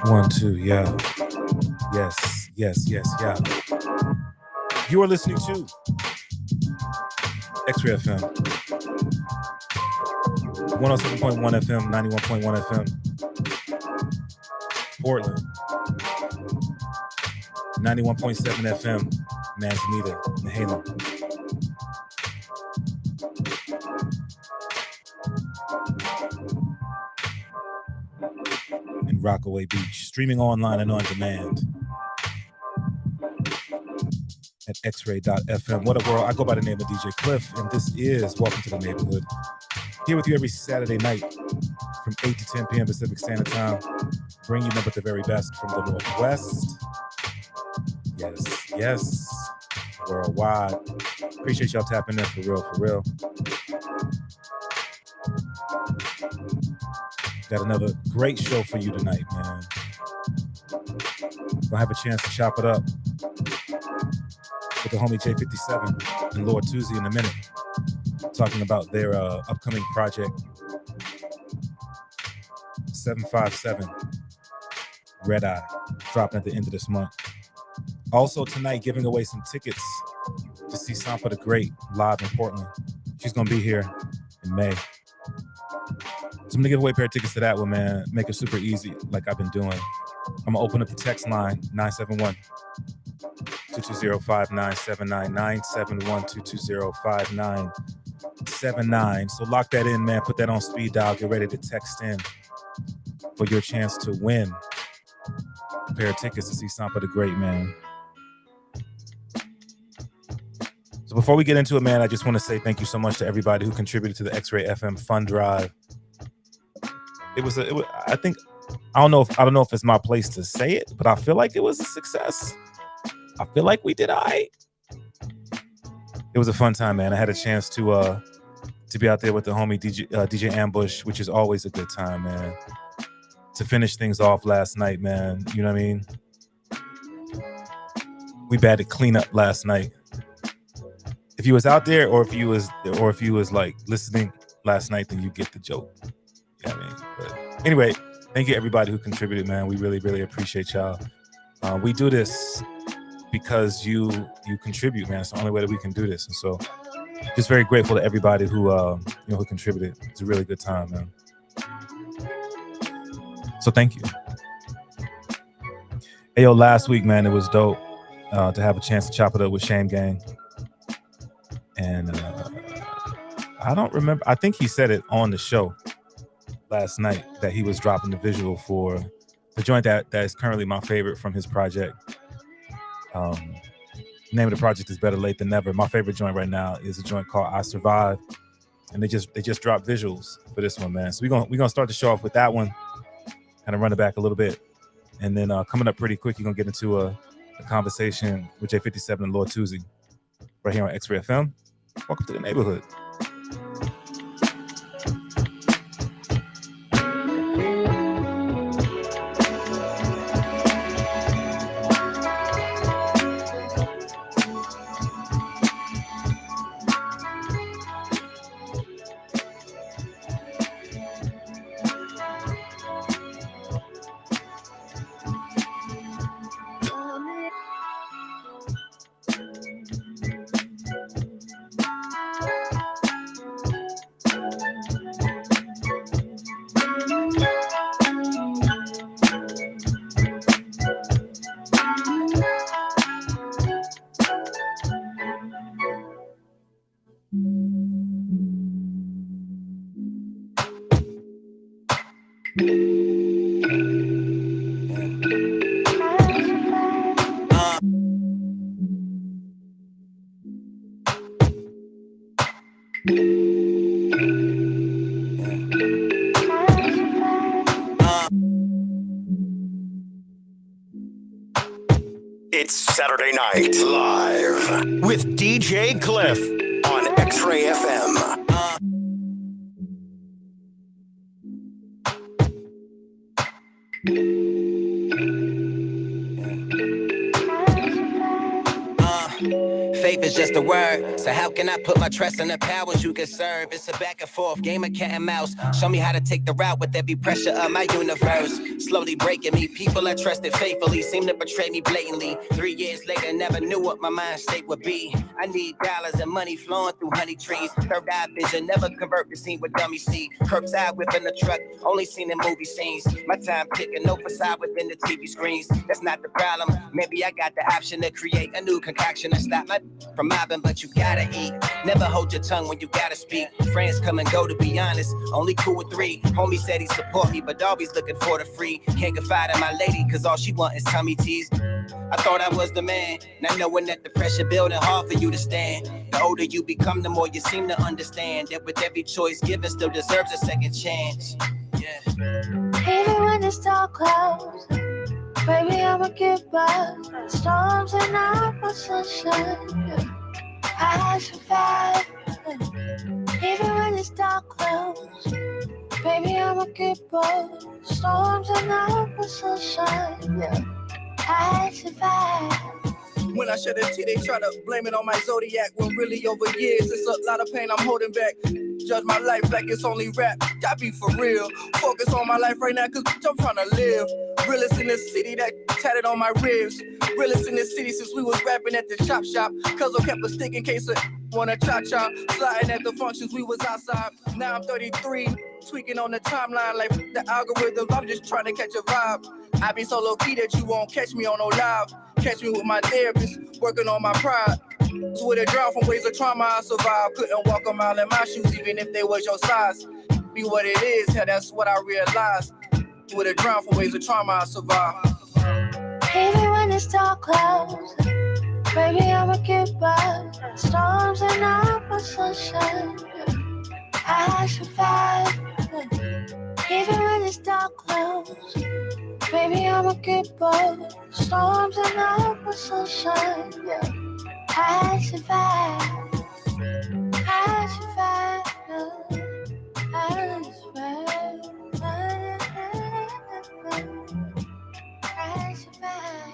One, two, yeah. Yes, yes, yes, yeah. You are listening to X-Ray FM. 107.1 FM, 91.1 FM. Portland. 91.7 FM, Manzanita, Nehala. And Rockaway Beach. Streaming online and on demand at xray.fm. What a world. I go by the name of DJ Klyph, and this is Welcome to the Neighborhood. Here with you every Saturday night from 8 to 10 p.m. Pacific Standard Time. Bring you nothing but the very best from the Northwest. Yes, yes. Worldwide. Appreciate y'all tapping in for real, for real. Got another great show for you tonight, man. Gonna have a chance to chop it up with the homie J57 and Lord Toozy in a minute, talking about their upcoming project, 757 Red Eye, dropping at the end of this month. Also tonight, giving away some tickets to see Tampa the Great live in Portland. She's gonna be here in May. So I'm gonna give away a pair of tickets to that one, man. Make it super easy, like I've been doing. I'm gonna open up the text line, 971-220-5979, 971-220-5979. So lock that in, man. Put that on speed dial. Get ready to text in for your chance to win a pair of tickets to see Tampa the Great, man. So before we get into it, man, I just want to say thank you so much to everybody who contributed to the X-Ray FM Fund Drive. I don't know if it's my place to say it, but I feel like it was a success. I feel like we did all right. It was a fun time, man. I had a chance to be out there with the homie DJ Ambush, which is always a good time, man. To finish things off last night, man. You know what I mean? We batted clean up last night. If you was out there or if you was like listening last night, then you get the joke. Yeah, I mean, but anyway, thank you everybody who contributed, man. We really, really appreciate y'all. We do this because you contribute, man. It's the only way that we can do this, and so just very grateful to everybody who who contributed. It's a really good time, man. So thank you. Hey, yo, last week, man, it was dope to have a chance to chop it up with Shame Gang, and I don't remember. I think he said it on the show last night that he was dropping the visual for the joint that is currently my favorite from his project. Name of the project is Better Late Than Never. My favorite joint right now is a joint called I Survive, and they just dropped visuals for this one, man. So we're gonna start the show off with that one, kind of run it back a little bit, and then coming up pretty quick, you're gonna get into a conversation with J57 and Lord Toozy right here on X-Ray FM. Welcome to the neighborhood. It's Saturday Night Live with DJ Klyph on X-Ray FM. Faith is just a word, so how can I put my trust in the powers you can serve? It's a back and forth game of cat and mouse. Show me how to take the route with every pressure of my universe. Slowly breaking me, people I trusted faithfully seem to betray me blatantly. 3 years later, never knew what my mind state would be. I need dollars and money flowing through honey trees. Third eye vision, never convert the scene with dummy see. Curbside whipping the truck, only seen in movie scenes. My time ticking, no facade within the TV screens. That's not the problem. Maybe I got the option to create a new concoction and stop my from mobbing, but you gotta eat. Never hold your tongue when you gotta speak. Friends come and go, to be honest, only cool with 3. Homie said he support me, but always looking for the free. Can't confide in my lady, cause all she want is tummy teas. I thought I was the man, not knowing that the pressure building hard for you to stand. The older you become, the more you seem to understand that with every choice given still deserves a second chance. Yeah. Even when it's dark clouds, baby, I'ma get by. Storms and not sunshine, I survive. Even when it's dark clouds, baby, I'ma get by. Storms and not sunshine, I survive. When I shed a tear, they try to blame it on my zodiac. When really over years, it's a lot of pain I'm holding back. Judge my life like it's only rap. Gotta be for real. Focus on my life right now, cause I'm trying to live. Realest in the city, that tatted on my ribs. Realest in the city since we was rapping at the chop shop. Cuz I kept a stick in case I wanna cha-cha. Sliding at the functions, we was outside. Now I'm 33, tweaking on the timeline like the algorithms. I'm just trying to catch a vibe. I be so low-key that you won't catch me on no live. Catch me with my therapist, working on my pride. Twitter drown from ways of trauma I survived. Couldn't walk a mile in my shoes even if they was your size. Be what it is, hell, that's what I realized. Twitter drown from ways of trauma I survived. Even when it's dark clouds, baby, I'ma get by. Storms and not sunshine, I survive. Even when it's dark clouds, baby, I'ma get by. Storms and not sunshine, I survive. I survive. I survive. I survive.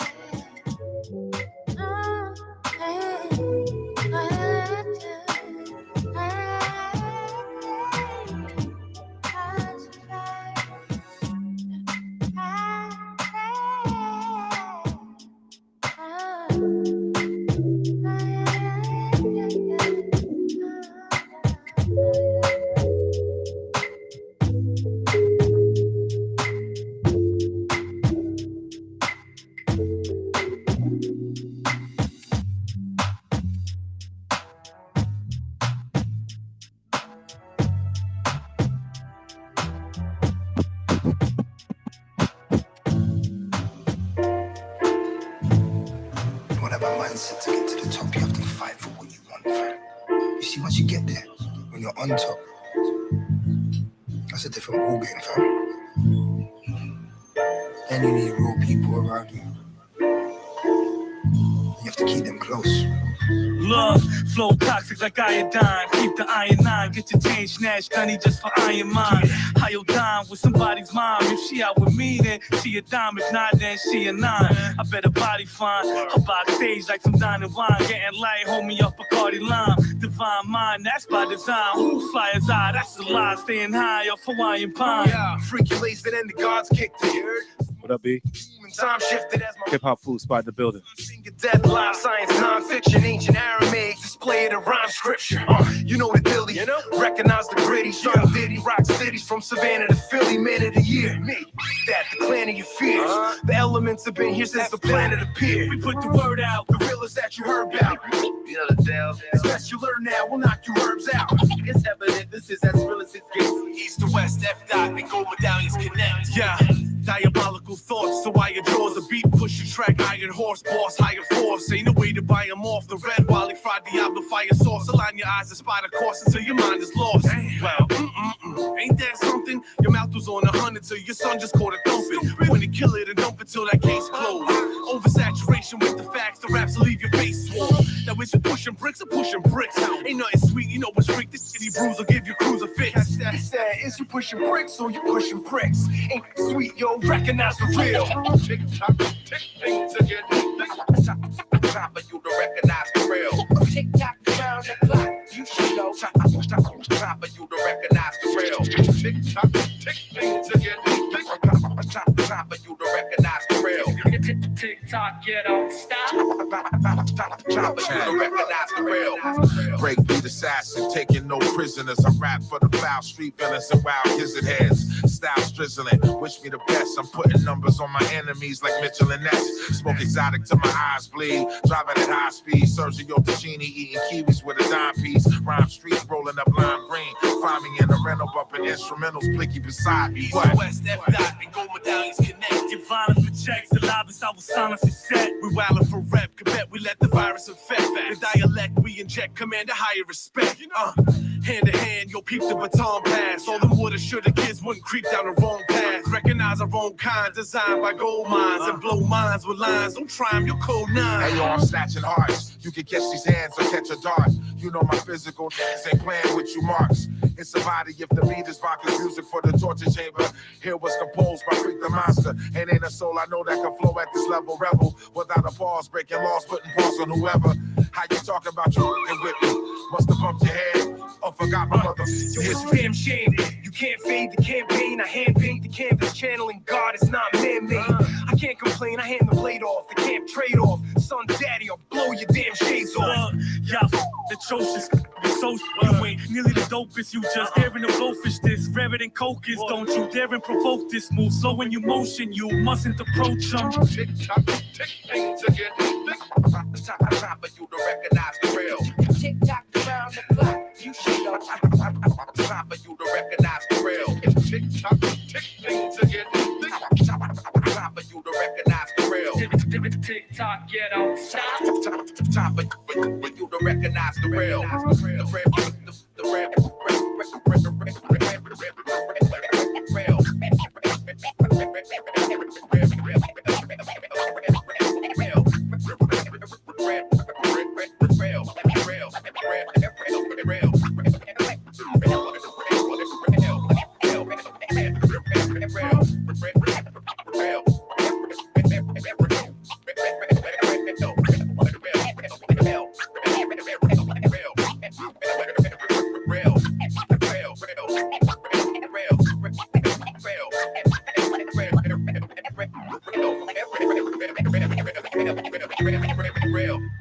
To get to the top, you have to fight for what you want, fam. You see, once you get there, when you're on top, that's a different ballgame, fam. Then you need real people around you. You have to keep them close. Love, flow toxic like iodine. Keep the iron 9, get your chain snatched, gunny just for iron mind. I'll dime with somebody's mom. If she out with me, then she a dime. If not, then she a 9. I bet her body fine. Her backstage like some dining wine. Getting light, homie off Bacardi Lime. Divine mind, that's by design. Who fly as I, that's the lie. Staying high off Hawaiian pine. Yeah, freaky lace that end the gods kicked it. What up, B? Time shifted as my Hip-hop food spot in the building. Death, life, science, non-fiction, ancient Aramaic, display of the rhyme scripture. You know the dilly, you know? Recognize the gritty, young Diddy, rock cities from Savannah to Philly, man of the year. Me, that the clan of your fears. The elements have been here since the planet appeared. We put the word out, the realest that you heard about. You know the deal. It's best you learn now, we'll knock you herbs out. It's evident this is as real as it gets. East to west, F-dot, and gold medallions connect. yeah. Diabolical thoughts, so I adore the beat, push your track, iron horse, boss, higher force. Ain't no way to buy him off. The red Wally fried Diablo fire sauce. Align your eyes and spot a course until your mind is lost. Damn. Well, ain't that something? Your mouth was on 100 till your son just caught a thumping. When to kill it and dump it till that case closed. Oversaturation with the fact the raps will leave your face swole. Now is you pushing bricks or pushing bricks? Ain't nothing sweet, you know what's freak. This city brews will give you cruiser fix. That's that. Is you pushing bricks or you pushing bricks? Ain't sweet, yo. Recognize the real. Tick tock, tick things again. Time for you to recognize the real. Tick tock around the clock. You should know. Time for you to recognize the real. Tick tock, tick things again. Time for you to recognize the real. Tick tock, you don't stop. Time for you to recognize the real. Breakbeat assassin, taking no prisoners. I rap for the foul street villains and wild gizzard heads. Styles drizzling, wish me the best. I'm putting numbers on my enemies like Mitchell and Ness. Smoke exotic till my eyes bleed. Driving at high speed, Sergio Tacchini eating kiwis with a dime piece. Rhyme streets rolling up lime green. Find me in the rental bumping instrumentals, blicky beside me. What? West F dot and gold medallions connect. Get violent for checks, the lives I will silence is set. We wildin' for rep, Quebec, we let the virus infect. The dialect we inject, command a higher respect. Hand to hand, yo, peep the baton pass. All them woulda, shoulda kids wouldn't creep down the wrong path. Recognize our own kind, designed by gold mines and blow minds with lines. Don't try them, you're cold nine. Hey yo, I'm snatching hearts. You can catch these hands or catch a dart. You know my physical ain't playing with you marks. It's a body if the beat is Bach's music for the torture chamber. Here was composed by Freak the Monster. And ain't a soul I know that can flow at this level. Rebel without a pause, breaking laws, putting pause on whoever. How you talking about you and with me? Must have bumped your head or forgot my mother. Yo, it's damn shame. You can't fade the campaign. I hand paint the canvas, channeling God is not man-made. I can't complain, I hand the blade off. The camp trade off. Son, daddy, I'll blow your damn shades off. Y'all atrocious. So you ain't nearly the dopest. You just daring to blowfish this. Rarer than coke is. Don't you dare and provoke this move. So when you motion, you mustn't approach them. Tick tock, tick things again. Time for you to recognize the real. Tick tock around the clock. You should know. Time for you to recognize the real. Tick tock, tick things again. Time for you to recognize the real. Tick tock, you don't stop. Time for you to recognize the real. The real.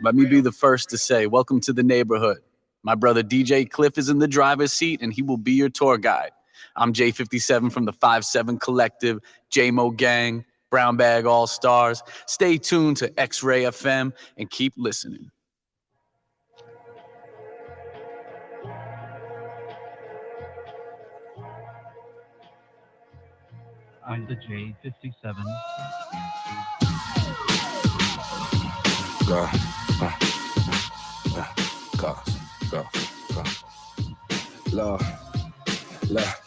Let me be the first to say, welcome to the neighborhood. My brother DJ Klyph is in the driver's seat, and he will be your tour guide. I'm J57 from the 57 Collective, J-Mo Gang, Brown Bag All-Stars. Stay tuned to X-Ray FM and keep listening. I'm the J57. Go. Love.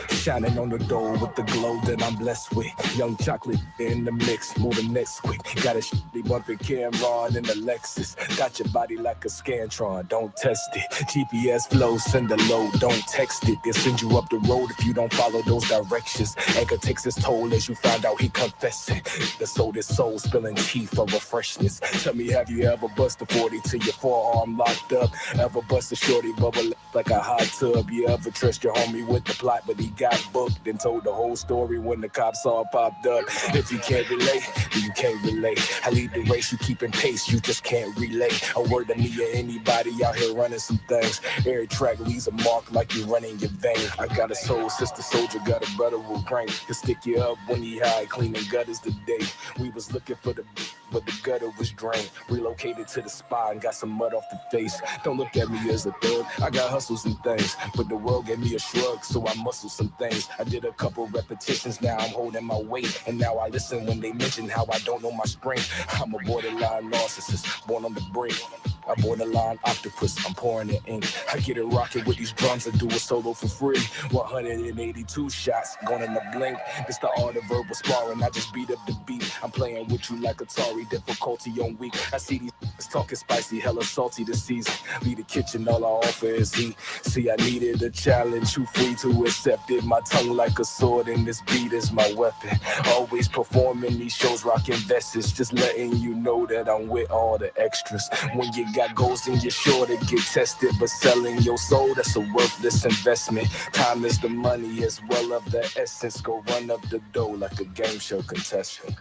Shining on the door with the glow that I'm blessed with. Young chocolate in the mix, moving next quick. Got a shitty bumping Cameron in the Lexus. Got your body like a Scantron, don't test it. GPS flow, send a load, don't text it. They'll send you up the road if you don't follow those directions. Anchor takes his toll as you find out he confessing. The soul is soul, spilling tea for refreshness. Tell me, have you ever bust a 40 till your forearm locked up? Ever bust a shorty bubble like a hot tub? You ever trust your homie with the plot, but he got booked and told the whole story when the cops all popped up? If you can't relate, then you can't relate. I lead the race, you keeping pace, you just can't relate. A word to me or anybody out here running some things. Every track leaves a mark like you running your vein. I got a soul sister soldier, got a brother with grain. He'll stick you up when he high, cleaning gutters today. We was looking for the beat, but the gutter was drained. Relocated to the spot and got some mud off the face. Don't look at me as a thug, I got hustles and things, but the world gave me a shrug, so I muscle some things. I did a couple repetitions, now I'm holding my weight, and now I listen when they mention how I don't know my strength. I'm a borderline narcissist, born on the brink. I borderline octopus, I'm pouring the ink. I get it rocking with these drums and do a solo for free. 182 shots, gone in the blink. It's the art of verbal sparring, I just beat up the beat. I'm playing with you like Atari, difficulty on weak. I see these talking spicy, hella salty this season. Leave the kitchen, all I offer is heat. See, I needed a challenge, you free to accept it. My tongue like a sword and this beat is my weapon. Always performing these shows, rocking vests. Just letting you know that I'm with all the extras. When you got goals and you're sure to get tested, but selling your soul, that's a worthless investment. Time is the money as well of the essence. Go run up the dough like a game show contestant.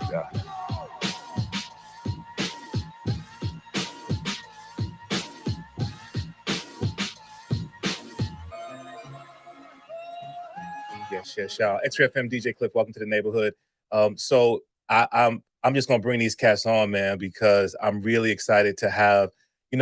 Yeah. Yes, y'all. X-Ray FM, DJ Klyph, welcome to the neighborhood. So I'm just gonna bring these cats on, man, because I'm really excited to have,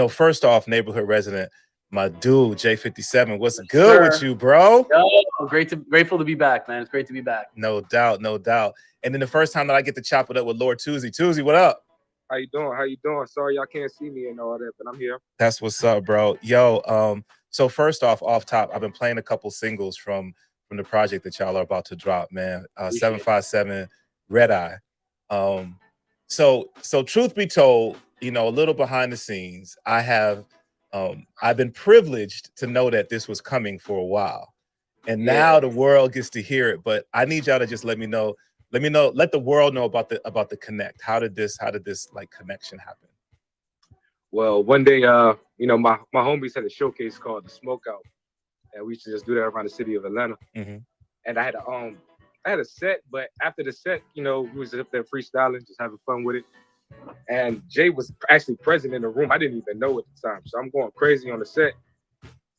first off, neighborhood resident, my dude, J57. What's good with you, bro? Yo, grateful to be back, man. It's great to be back. No doubt, no doubt. And then the first time that I get to chop it up with Lord Toozy. Toozy, what up? How you doing? How you doing? Sorry y'all can't see me and all that, but I'm here. That's what's up, bro. Yo, so first off top, I've been playing a couple singles from the project that y'all are about to drop, man. 757 Red Eye. So truth be told, a little behind the scenes, I've been privileged to know that this was coming for a while. And now the world gets to hear it. But I need y'all to just let the world know about the connect. How did this like connection happen? Well, one day, my homies had a showcase called the Smokeout, and we used to just do that around the city of Atlanta. Mm-hmm. And I had a set, but after the set, we was up there freestyling, just having fun with it. And Jay was actually present in the room. I didn't even know at the time, so I'm going crazy on the set.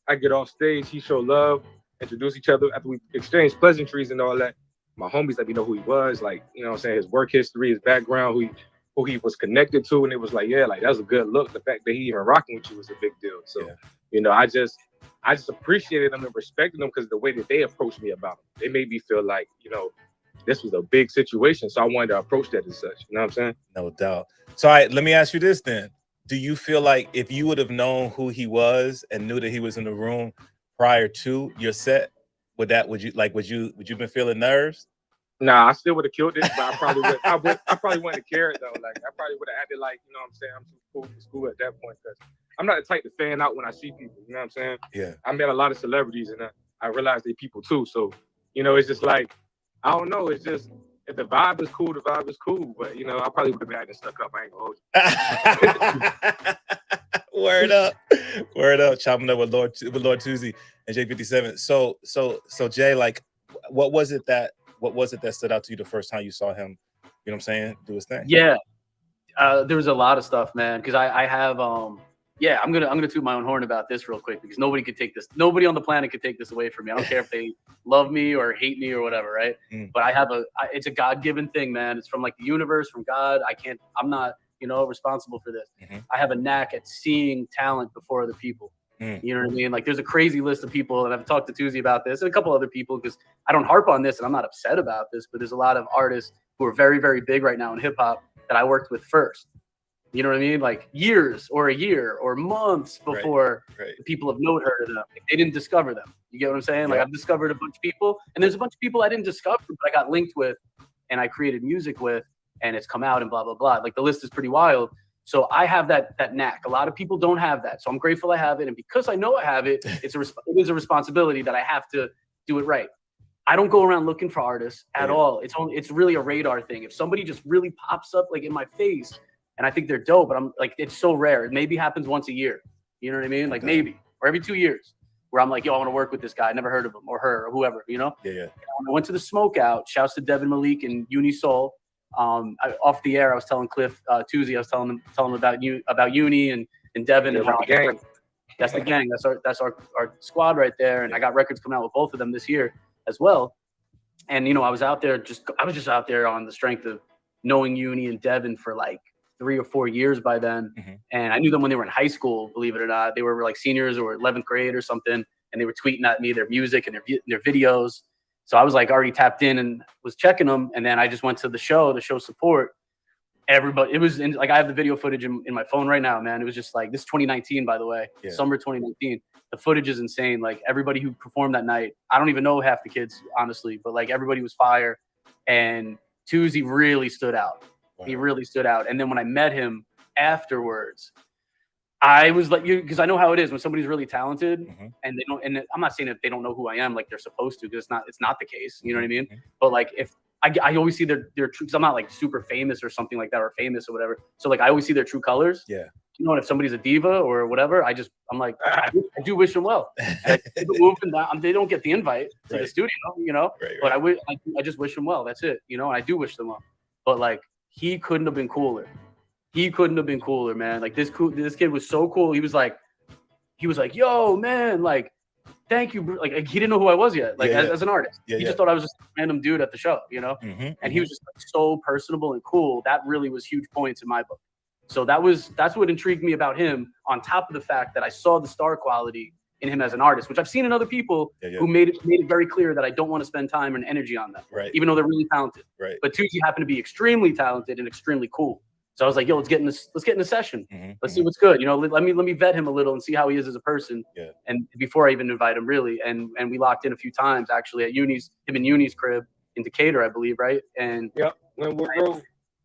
I get off stage, he showed love, introduce each other. After we exchanged pleasantries and all that, my homies let me know who he was, like, his work history, his background, who he was connected to, and it was like, that was a good look. The fact that he even rocking with you was a big deal. So, I just appreciated them and respected them because the way that they approached me about it, they made me feel like, this was a big situation. So I wanted to approach that as such. You know what I'm saying? No doubt. So let me ask you this then. Do you feel like if you would have known who he was and knew that he was in the room prior to your set, would you been feeling nerves? Nah, I still would have killed it, but I probably wouldn't have cared though. Like I probably would have acted like, I'm saying, I'm too cool for school at that point because I'm not the type to fan out when I see people. You know what I'm saying? Yeah. I met a lot of celebrities and I realized they're people too. So, it's just like, I don't know. It's just, if the vibe is cool, the vibe is cool. But, I probably would have been acting stuck up. I ain't gonna hold you. Word up. Chopping up with Lord Toozy and J57. So Jay, like, what was it that stood out to you the first time you saw him, do his thing? Yeah. There was a lot of stuff, man. Cause I have, I'm gonna toot my own horn about this real quick because nobody could take this. Nobody on the planet could take this away from me. I don't care if they love me or hate me or whatever, right? But it's a God-given thing, man. It's from like the universe, from God. I'm not, responsible for this. Mm-hmm. I have a knack at seeing talent before other people. You know what I mean? Like there's a crazy list of people, and I've talked to Toozy about this and a couple other people because I don't harp on this and I'm not upset about this, but there's a lot of artists who are very, very big right now in hip hop that I worked with first. You know what I mean? Like years or a year or months before the people of note heard of them. They didn't discover them. You get what I'm saying? Like I've discovered a bunch of people, and there's a bunch of people I didn't discover, but I got linked with and I created music with, and it's come out and blah, blah, blah. Like the list is pretty wild. So I have that knack. A lot of people don't have that. So I'm grateful I have it. And because I know I have it, it is a responsibility that I have to do it right. I don't go around looking for artists at all. It's really a radar thing. If somebody just really pops up like in my face and I think they're dope, but I'm like, it's so rare. It maybe happens once a year. You know what I mean? Like maybe, or every 2 years where I'm like, yo, I want to work with this guy. I never heard of him or her or whoever, Yeah. I went to the Smokeout. Shouts to Devin Malik and Uni Soul. Off the air, I was telling Klyph, Toozy, I was telling him about Uni and Devin and how gang. That's the gang. That's our squad right there. And I got records coming out with both of them this year as well. And I was just out there on the strength of knowing Uni and Devin for like 3 or 4 years by then. Mm-hmm. And I knew them when they were in high school, believe it or not. They were like seniors or 11th grade or something, and they were tweeting at me their music and their videos. So I was like already tapped in and was checking them. And then I just went to the show support. everybody, it was like I have the video footage in my phone right now, man. It was just like, this is 2019, by the way, summer 2019. The footage is insane. Like everybody who performed that night, I don't even know half the kids, honestly, but like everybody was fire. And Toozy really stood out. Wow. He really stood out. And then when I met him afterwards, I was like, because I know how it is when somebody's really talented and they don't, and I'm not saying that they don't know who I am like they're supposed to, because it's not the case. You know what I mean? But like if I always see their true, because I'm not like super famous or something like that, or famous or whatever. So like I always see their true colors. Yeah. You know, and if somebody's a diva or whatever, I'm like, I do wish them well. And they don't get the invite to the studio, you know. But I just wish them well. That's it, you know. And I do wish them well. But like, he couldn't have been cooler. He couldn't have been cooler, man. Like this kid was so cool. He was like, yo, man, like, thank you, bro. Like he didn't know who I was yet, like as an artist. He just thought I was just a random dude at the show, you know. And he was just like, so personable and cool. That really was huge points in my book. So that's what intrigued me about him, on top of the fact that I saw the star quality in him as an artist, which I've seen in other people who made it very clear that I don't want to spend time and energy on them, even though they're really talented. But Toozy happened to be extremely talented and extremely cool. So I was like, yo, let's get in the session. Let's see what's good. You know, let me vet him a little and see how he is as a person. And before I even invite him, really. And we locked in a few times actually at him and Uni's crib in Decatur, I believe, right? And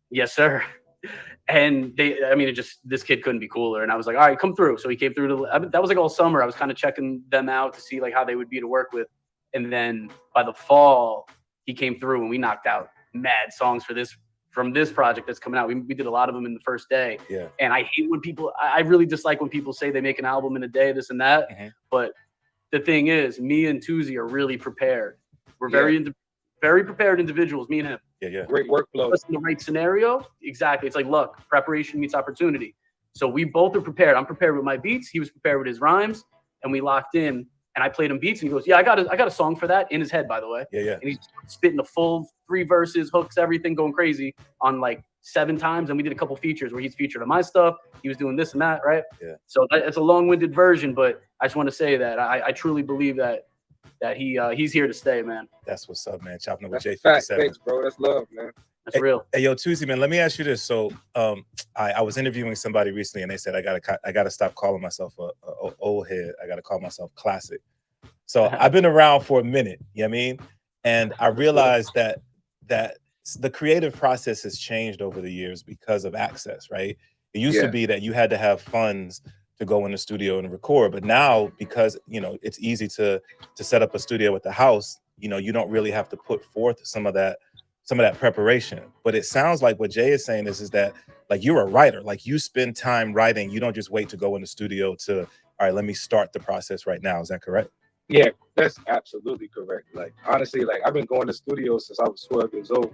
yes, sir. And this kid couldn't be cooler. And I was like, all right, come through. So he came through that was like all summer. I was kind of checking them out to see like how they would be to work with. And then by the fall, he came through and we knocked out mad songs from this project that's coming out. We did a lot of them in the first day. And I hate when I really dislike when people say they make an album in a day, this and that. But the thing is, me and Toozy are really prepared. We're very prepared individuals, me and him. Great workflow. In the right scenario, exactly. It's like luck. Preparation meets opportunity. So we both are prepared. I'm prepared with my beats. He was prepared with his rhymes, and we locked in. And I played him beats, and he goes, "Yeah, I got a song for that," in his head, by the way. And he's spitting the full 3 verses, hooks, everything, going crazy on like 7 times. And we did a couple features where he's featured on my stuff. He was doing this and that, right? So it's a long-winded version, but I just want to say that I truly believe that he's here to stay, man. That's what's up, man. Chopping up with J57. Thanks, bro. That's love, man. That's real. Hey, yo, Toozy, man, let me ask you this. So I was interviewing somebody recently, and they said I gotta stop calling myself a old head. I gotta call myself classic. So I've been around for a minute, you know what I mean? And I realized that the creative process has changed over the years because of access, right? It used to be that you had to have funds to go in the studio and record, but now, because you know it's easy to set up a studio at the house, you know, you don't really have to put forth some of that preparation. But it sounds like what Jay is saying is that like you're a writer, like you spend time writing. You don't just wait to go in the studio to, all right, let me start the process right now. Is that correct? Yeah, that's absolutely correct. Like honestly, like I've been going to studios since I was 12 years old.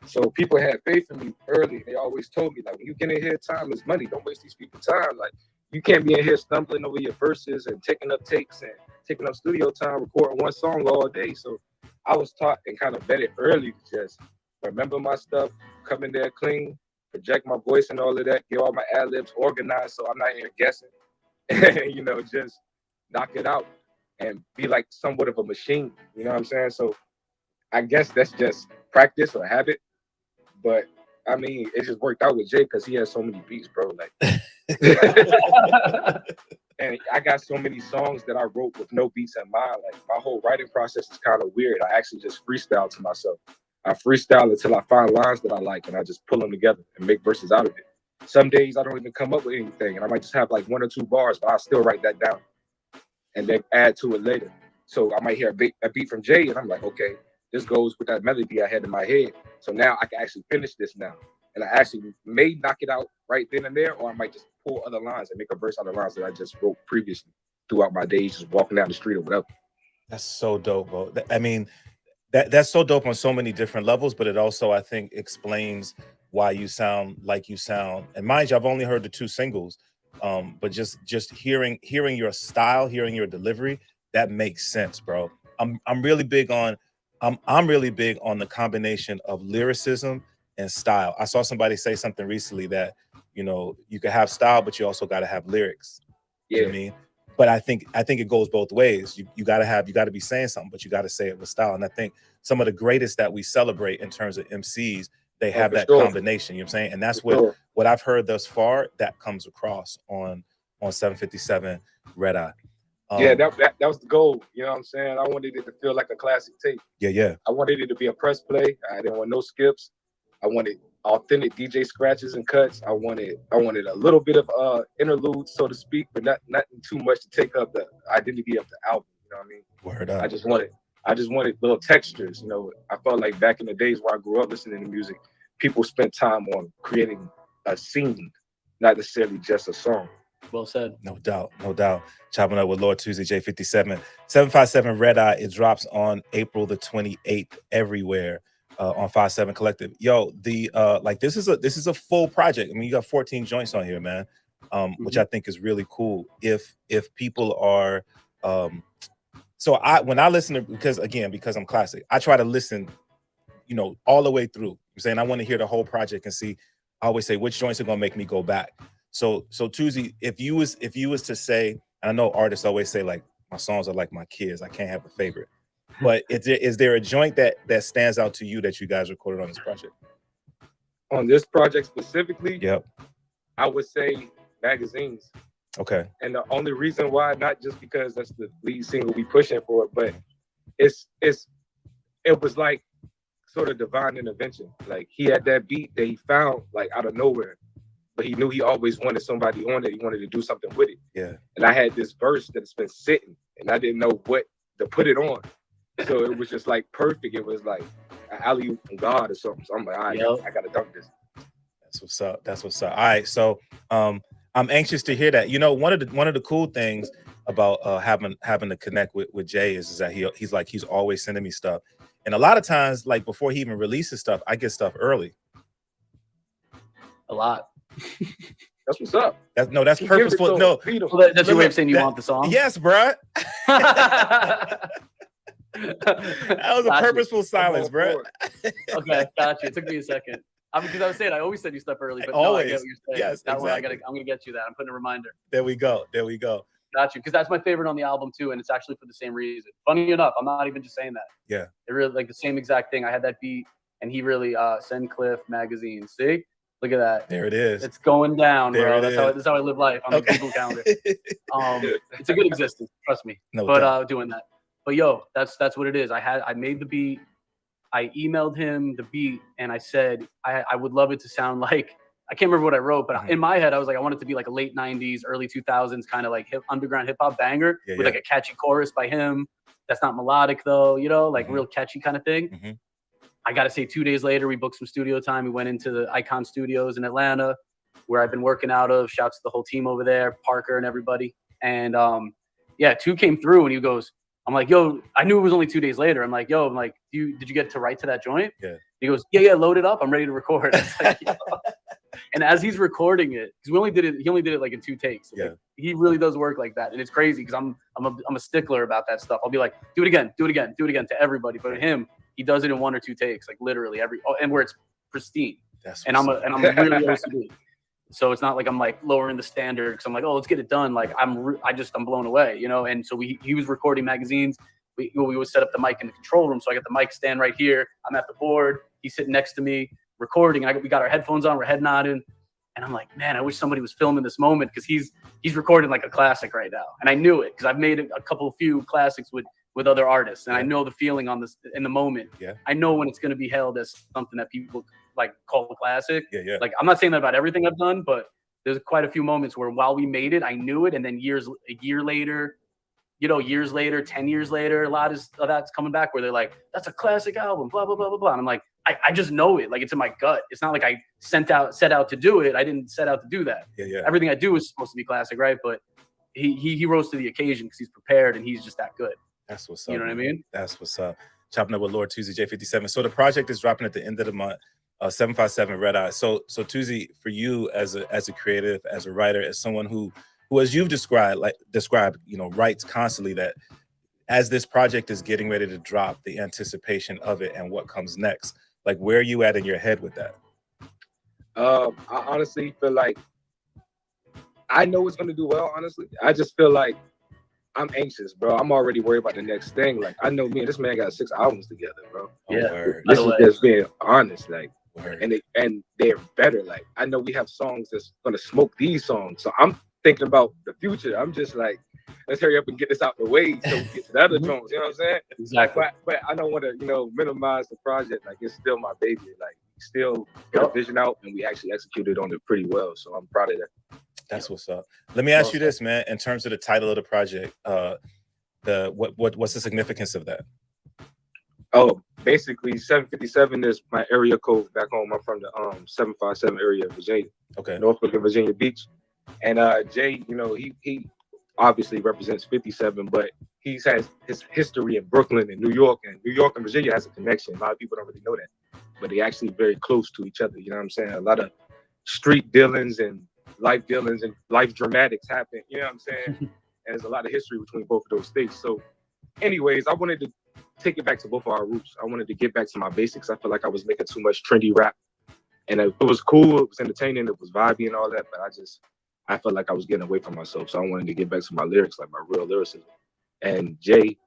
So people had faith in me early. They always told me, like, when you get in here, time is money. Don't waste these people's time. Like, you can't be in here stumbling over your verses and taking up takes and taking up studio time, recording one song all day. So I was taught and kind of vetted early to just remember my stuff, come in there clean, project my voice and all of that, get all my ad-libs organized so I'm not here guessing, and, you know, just knock it out and be like somewhat of a machine. You know what I'm saying? So I guess that's just practice or habit. But I mean, it just worked out with Jay because he has so many beats, bro. Like, and I got so many songs that I wrote with no beats in mind. Like, my whole writing process is kind of weird. I actually just freestyle to myself. I freestyle until I find lines that I like, and I just pull them together and make verses out of it. Some days I don't even come up with anything, and I might just have like 1 or 2 bars, but I'll still write that down and then add to it later. So I might hear a beat from Jay, and I'm like, okay, this goes with that melody I had in my head. So now I can actually finish this now. And I actually may knock it out right then and there, or I might just pull other lines and make a verse out of lines that I just wrote previously throughout my days, just walking down the street or whatever. That's so dope, bro. I mean, that's so dope on so many different levels, but it also, I think, explains why you sound like you sound. And mind you, I've only heard the 2 singles, but just hearing your style, hearing your delivery, that makes sense, bro. I'm really big on the combination of lyricism and style. I saw somebody say something recently that, you know, you can have style, but you also got to have lyrics. You know what I mean? But I think it goes both ways. You got to be saying something, but you got to say it with style. And I think some of the greatest that we celebrate in terms of MCs, they have that combination. You know what I'm saying? And that's what I've heard thus far that comes across on 757 Red Eye. Yeah, that was the goal. You know what I'm saying? I wanted it to feel like a classic tape. Yeah. I wanted it to be a press play. I didn't want no skips. I wanted authentic DJ scratches and cuts. I wanted a little bit of interlude, so to speak, but nothing too much to take up the identity of the album. You know what I mean? Word up. I just wanted little textures. You know, I felt like back in the days where I grew up listening to music, people spent time on creating a scene, not necessarily just a song. Well said. No doubt. Chopping up with Lord Toozy, J57. 757 Red Eye. It drops on April the 28th everywhere on 57 Collective. Yo, the this is a full project. I mean, you got 14 joints on here, man. Which I think is really cool. If people are when I listen to, because I'm classic, I try to listen, all the way through. I'm saying I want to hear the whole project and see. I always say which joints are gonna make me go back. So Toozy, if you was to say, and I know artists always say like my songs are like my kids, I can't have a favorite. But is there a joint that stands out to you that you guys recorded on this project? On this project specifically, yep, I would say Magazines. Okay. And the only reason why, not just because that's the lead single we pushing for, but it was like sort of divine intervention. Like he had that beat that he found like out of nowhere, but he knew he always wanted somebody on it. He wanted to do something with it. Yeah. And I had this verse that's been sitting, and I didn't know what to put it on. So it was just like perfect. It was like an alley from God or something. So I'm like, all right, I gotta dunk this. That's what's up. All right, so I'm anxious to hear that. One of the cool things about having to connect with Jay is that he's always sending me stuff, and a lot of times, like before he even releases stuff, I get stuff early. A lot. That's what's up. That's purposeful. No, that's your way of saying you want the song. Yes, bruh. That was a purposeful silence, bro. Okay, gotcha. It took me a second. Because I was saying I always send you stuff early, but always. No, I get what you're saying. Yes, that exactly. one I'm gonna get you that. I'm putting a reminder. There we go. Got you, because that's my favorite on the album too, and it's actually for the same reason. Funny enough, I'm not even just saying that. Yeah. It really like the same exact thing. I had that beat, and he really send Klyph magazine. See, look at that. There it is. It's going down, there bro. That's how I live life on the Google calendar. It's a good existence, trust me. No but doubt. Doing that. But yo, that's what it is. I made the beat. I emailed him the beat, and I said I would love it to sound like, I can't remember what I wrote, but in my head I was like, I want it to be like a late 90s, early 2000s kind of like underground hip hop banger with like a catchy chorus by him. That's not melodic though, like real catchy kind of thing. I gotta say, 2 days later, we booked some studio time. We went into the Icon Studios in Atlanta, where I've been working out of. Shouts to the whole team over there, Parker and everybody. And 2 came through, and he goes, I'm like, yo, I knew it was only 2 days later. I'm like, yo, did you get to write to that joint? Yeah. He goes, yeah, load it up. I'm ready to record. Like, and as he's recording it, because he only did it like in 2 takes. Yeah. Like, he really does work like that. And it's crazy because I'm a stickler about that stuff. I'll be like, do it again to everybody. But him, he does it in 1 or 2 takes, like literally and where it's pristine. I'm really OCD. So it's not like I'm like lowering the standard because I'm like, oh, let's get it done. Like I'm blown away, And so he was recording magazines. We would set up the mic in the control room. So I got the mic stand right here. I'm at the board. He's sitting next to me recording, and we got our headphones on. We're head nodding, and I'm like, man, I wish somebody was filming this moment because he's recording like a classic right now. And I knew it because I've made a few classics with other artists, and I know the feeling on this in the moment. Yeah. I know when it's going to be held as something that people like call a classic. Yeah. Like I'm not saying that about everything I've done, but there's quite a few moments where while we made it, I knew it, and then a year later, 10 years later, a lot of that's coming back where they're like, that's a classic album, blah, blah, blah, blah, blah. And I'm like, I just know it. Like it's in my gut. It's not like I set out to do it. I didn't set out to do that. Yeah. Everything I do is supposed to be classic, right? But he rose to the occasion because he's prepared and he's just that good. That's what's up. You know what I mean? That's what's up. Chopping up with Lord Toozy, J57. So the project is dropping at the end of the month. 757 Red Eye. So Toozy, for you as a creative, as a writer, as someone who as you've described, writes constantly, that as this project is getting ready to drop, the anticipation of it and what comes next, like where are you at in your head with that? I honestly feel like I know it's gonna do well. Honestly, I just feel like I'm anxious, bro. I'm already worried about the next thing. Like I know me and this man got 6 albums together, bro. Yeah. This is just being honest. Like and they're better. Like I know we have songs that's gonna smoke these songs, so I'm thinking about the future. I'm just like, let's hurry up and get this out the way so we get to the other songs. You know what I'm saying? Exactly. But I don't want to minimize the project. Like it's still my baby. Like still got a vision out, and we actually executed on it pretty well. So I'm proud of that. That's what's up. Let me ask you this, man. In terms of the title of the project, what's the significance of that? Oh, basically 757 is my area code back home. I'm from the 757 area of Virginia. Okay. Norfolk and Virginia Beach. And Jay, he obviously represents 57, but he has his history in Brooklyn and New York and Virginia has a connection. A lot of people don't really know that, but they actually very close to each other. You know what I'm saying? A lot of street dealings and life dramatics happen. You know what I'm saying? And there's a lot of history between both of those states. So anyways, I wanted to take it back to both of our roots. I wanted to get back to my basics. I feel like I was making too much trendy rap, and it was cool, it was entertaining, it was vibey and all that, but I felt like I was getting away from myself. So I wanted to get back to my lyrics, like my real lyricism. And Jay,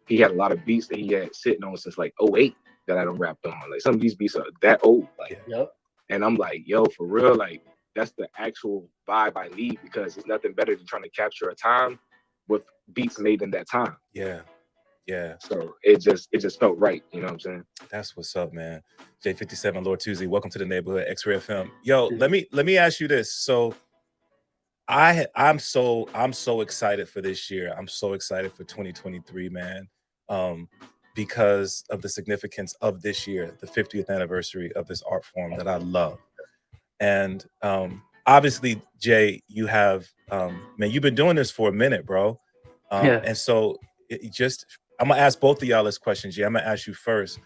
he had a lot of beats that he had sitting on since like 08 that I don't rap on. Like some of these beats are that old. Like, and I'm like, yo, for real, like that's the actual vibe I need, because there's nothing better than trying to capture a time with beats made in that time. Yeah. So it just felt right. You know what I'm saying? That's what's up, man. J57, Lord Toozy, welcome to the neighborhood, X-Ray FM. Yo, let me ask you this. So I'm so excited for this year. I'm so excited for 2023, man. Because of the significance of this year, the 50th anniversary of this art form that I love. And obviously, Jay, you have man, you've been doing this for a minute, bro. And so I'm gonna ask both of y'all this question, Jay. I'm gonna ask you first.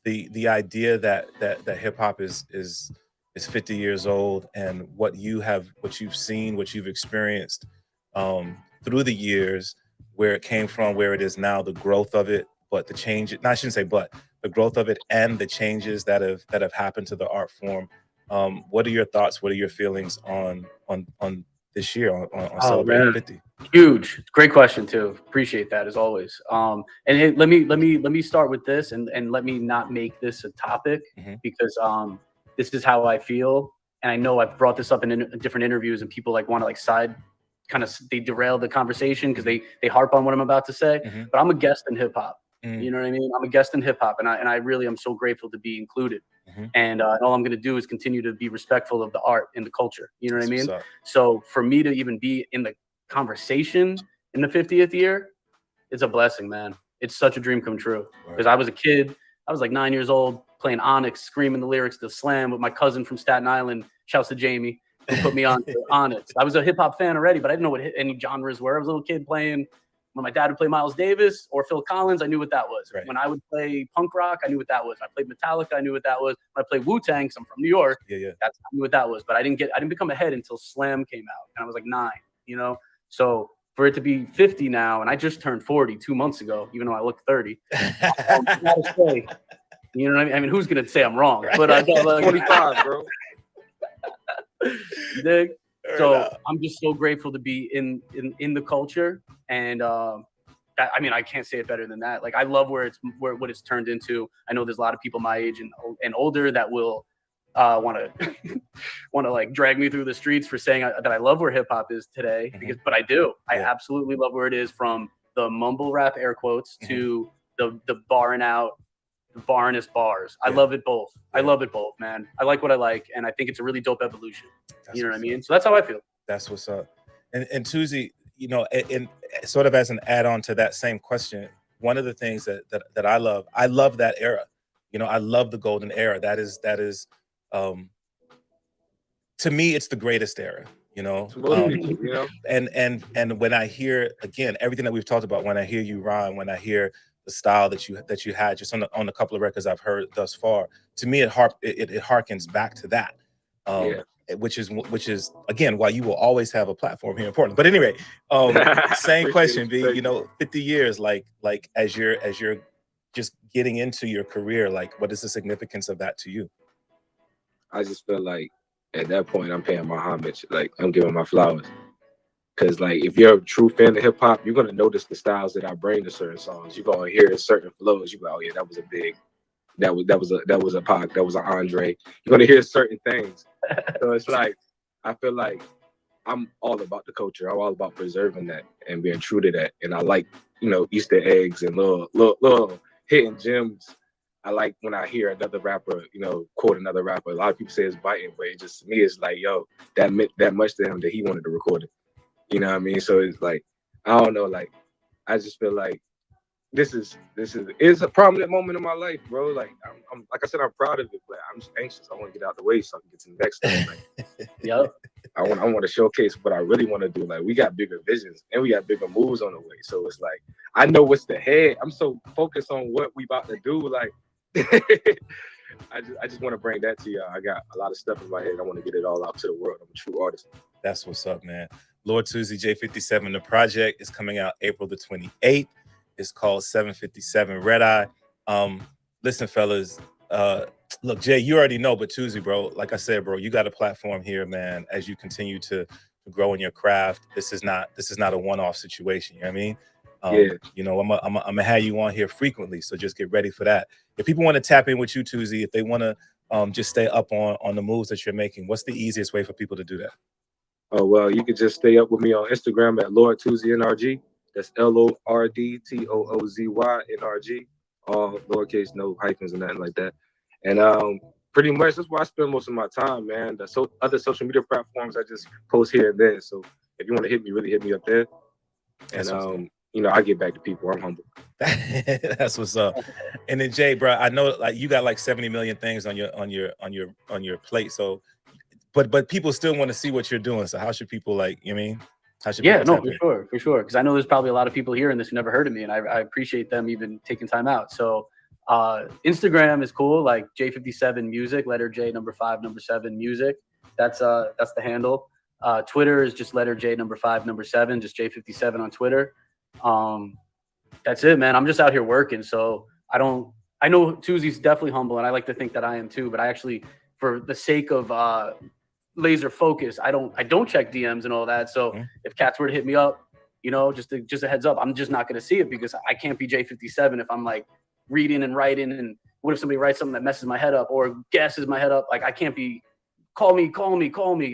The idea that hip hop is 50 years old, and what you've seen, what you've experienced through the years, where it came from, where it is now, the growth of it, but the change. No, I shouldn't say but, the growth of it and the changes that have happened to the art form. What are your thoughts? What are your feelings on this year on celebrating 50? Huge, great question too. Appreciate that as always. Let me start with this, and let me not make this a topic, because this is how I feel, and I know I've brought this up in different interviews, and people want to they derail the conversation because they harp on what I'm about to say. But I'm a guest in hip hop. You know what I mean? I'm a guest in hip hop, and I really am so grateful to be included. And all I'm going to do is continue to be respectful of the art and the culture. You know what I mean? So for me to even be in the conversation in the 50th year, it's a blessing, man. It's such a dream come true. Because I was a kid. I was like 9 years old, playing Onyx, screaming the lyrics to Slam with my cousin from Staten Island. Shouts to Jamie, who put me on to Onyx. I was a hip hop fan already, but I didn't know what any genres were. I was a little kid playing. When my dad would play Miles Davis or Phil Collins, I knew what that was. When I would play punk rock, I knew what that was. I played Metallica, I knew what that was. When I played Wu-Tang, because I'm from New York, I knew what that was. But I didn't become a head until Slam came out, and I was like 9. You know, so for it to be 50 now, and I just turned 40 2 months ago, even though I look 30. I gotta say, you know what I mean? I mean, who's gonna say I'm wrong? But I got 25, bro. Dig? So I'm just so grateful to be in the culture, and I mean, I can't say it better than that. Like, I love what it's turned into. I know there's a lot of people my age and older that will want to like drag me through the streets for saying that I love where hip hop is today, but I do. I absolutely love where it is, from the mumble rap air quotes to the barring out, the barnest bars. I love it both. I love it both, man. I like what I like, and I think it's a really dope evolution. You know what I mean? So that's how I feel. That's what's up. And Toozy, you know, in sort of as an add-on to that same question, one of the things that I love that era. You know, I love the golden era. That is to me, it's the greatest era. You know, and when I hear, again, everything that we've talked about, when I hear you rhyme, when I hear the style that you had just on a couple of records I've heard thus far, to me it harkens back to that. Which is again why you will always have a platform here in Portland. But anyway, same question, B. You know, 50 years, like as you're just getting into your career, like what is the significance of that to you? I just feel like at that point I'm paying my homage, like I'm giving my flowers. Cause like if you're a true fan of hip hop, you're gonna notice the styles that I bring to certain songs. You're gonna hear certain flows. You go, oh yeah, that was a big that was a Pac, that was an Andre. You're gonna hear certain things. So it's like I feel like I'm all about the culture. I'm all about preserving that and being true to that. And I like, Easter eggs and little hidden gems. I like when I hear another rapper, quote another rapper. A lot of people say it's biting, but it just, to me, it's like, yo, that meant that much to him that he wanted to record it. You know what I mean? So it's like, I don't know, like, I just feel like this is a prominent moment in my life, bro. Like, I'm like I said, I'm proud of it, but I'm just anxious. I want to get out the way so I can get to the next thing. Like, Yep. I want to showcase what I really want to do. Like, we got bigger visions and we got bigger moves on the way. So it's like, I know what's ahead. I'm so focused on what we about to do. Like, I just want to bring that to y'all. I got a lot of stuff in my head. I want to get it all out to the world. I'm a true artist. That's what's up, man. Lord Toozy, J57. The project is coming out April the 28th. It's called 757 Red Eye. Listen, fellas, look, Jay, you already know, but Toozy, bro, like I said, bro, you got a platform here, man, as you continue to grow in your craft. This is not a one-off situation, you know what I mean? I'm gonna have you on here frequently, so just get ready for that. If people want to tap in with you, Toozy, if they want to just stay up on the moves that you're making, what's the easiest way for people to do that? Oh, well, you can just stay up with me on Instagram at Lord Toozy NRG. That's LORDTOOZY NRG. All lowercase, no hyphens or nothing like that. And pretty much that's where I spend most of my time, man. The other social media platforms, I just post here and there. So if you want to hit me, really hit me up there. And I get back to people. I'm humble. That's what's up. And then Jay, bro, I know like you got like 70 million things on your plate. So, but people still want to see what you're doing. So how should people for sure. Because I know there's probably a lot of people hearing this who never heard of me, and I appreciate them even taking time out. So Instagram is cool, like J57 Music, letter J, number 5, number 7 Music. That's the handle. Twitter is just letter J, number 5, number 7, just J57 on Twitter. That's it, man. I'm just out here working. So I know Toozy's definitely humble, and I like to think that I am too, but I actually, for the sake of laser focus, I don't check DMs and all that. So if cats were to hit me up, just a heads up, I'm just not going to see it because I can't be J57 if I'm like reading and writing. And what if somebody writes something that messes my head up or gasses my head up? Like, I can't be call me.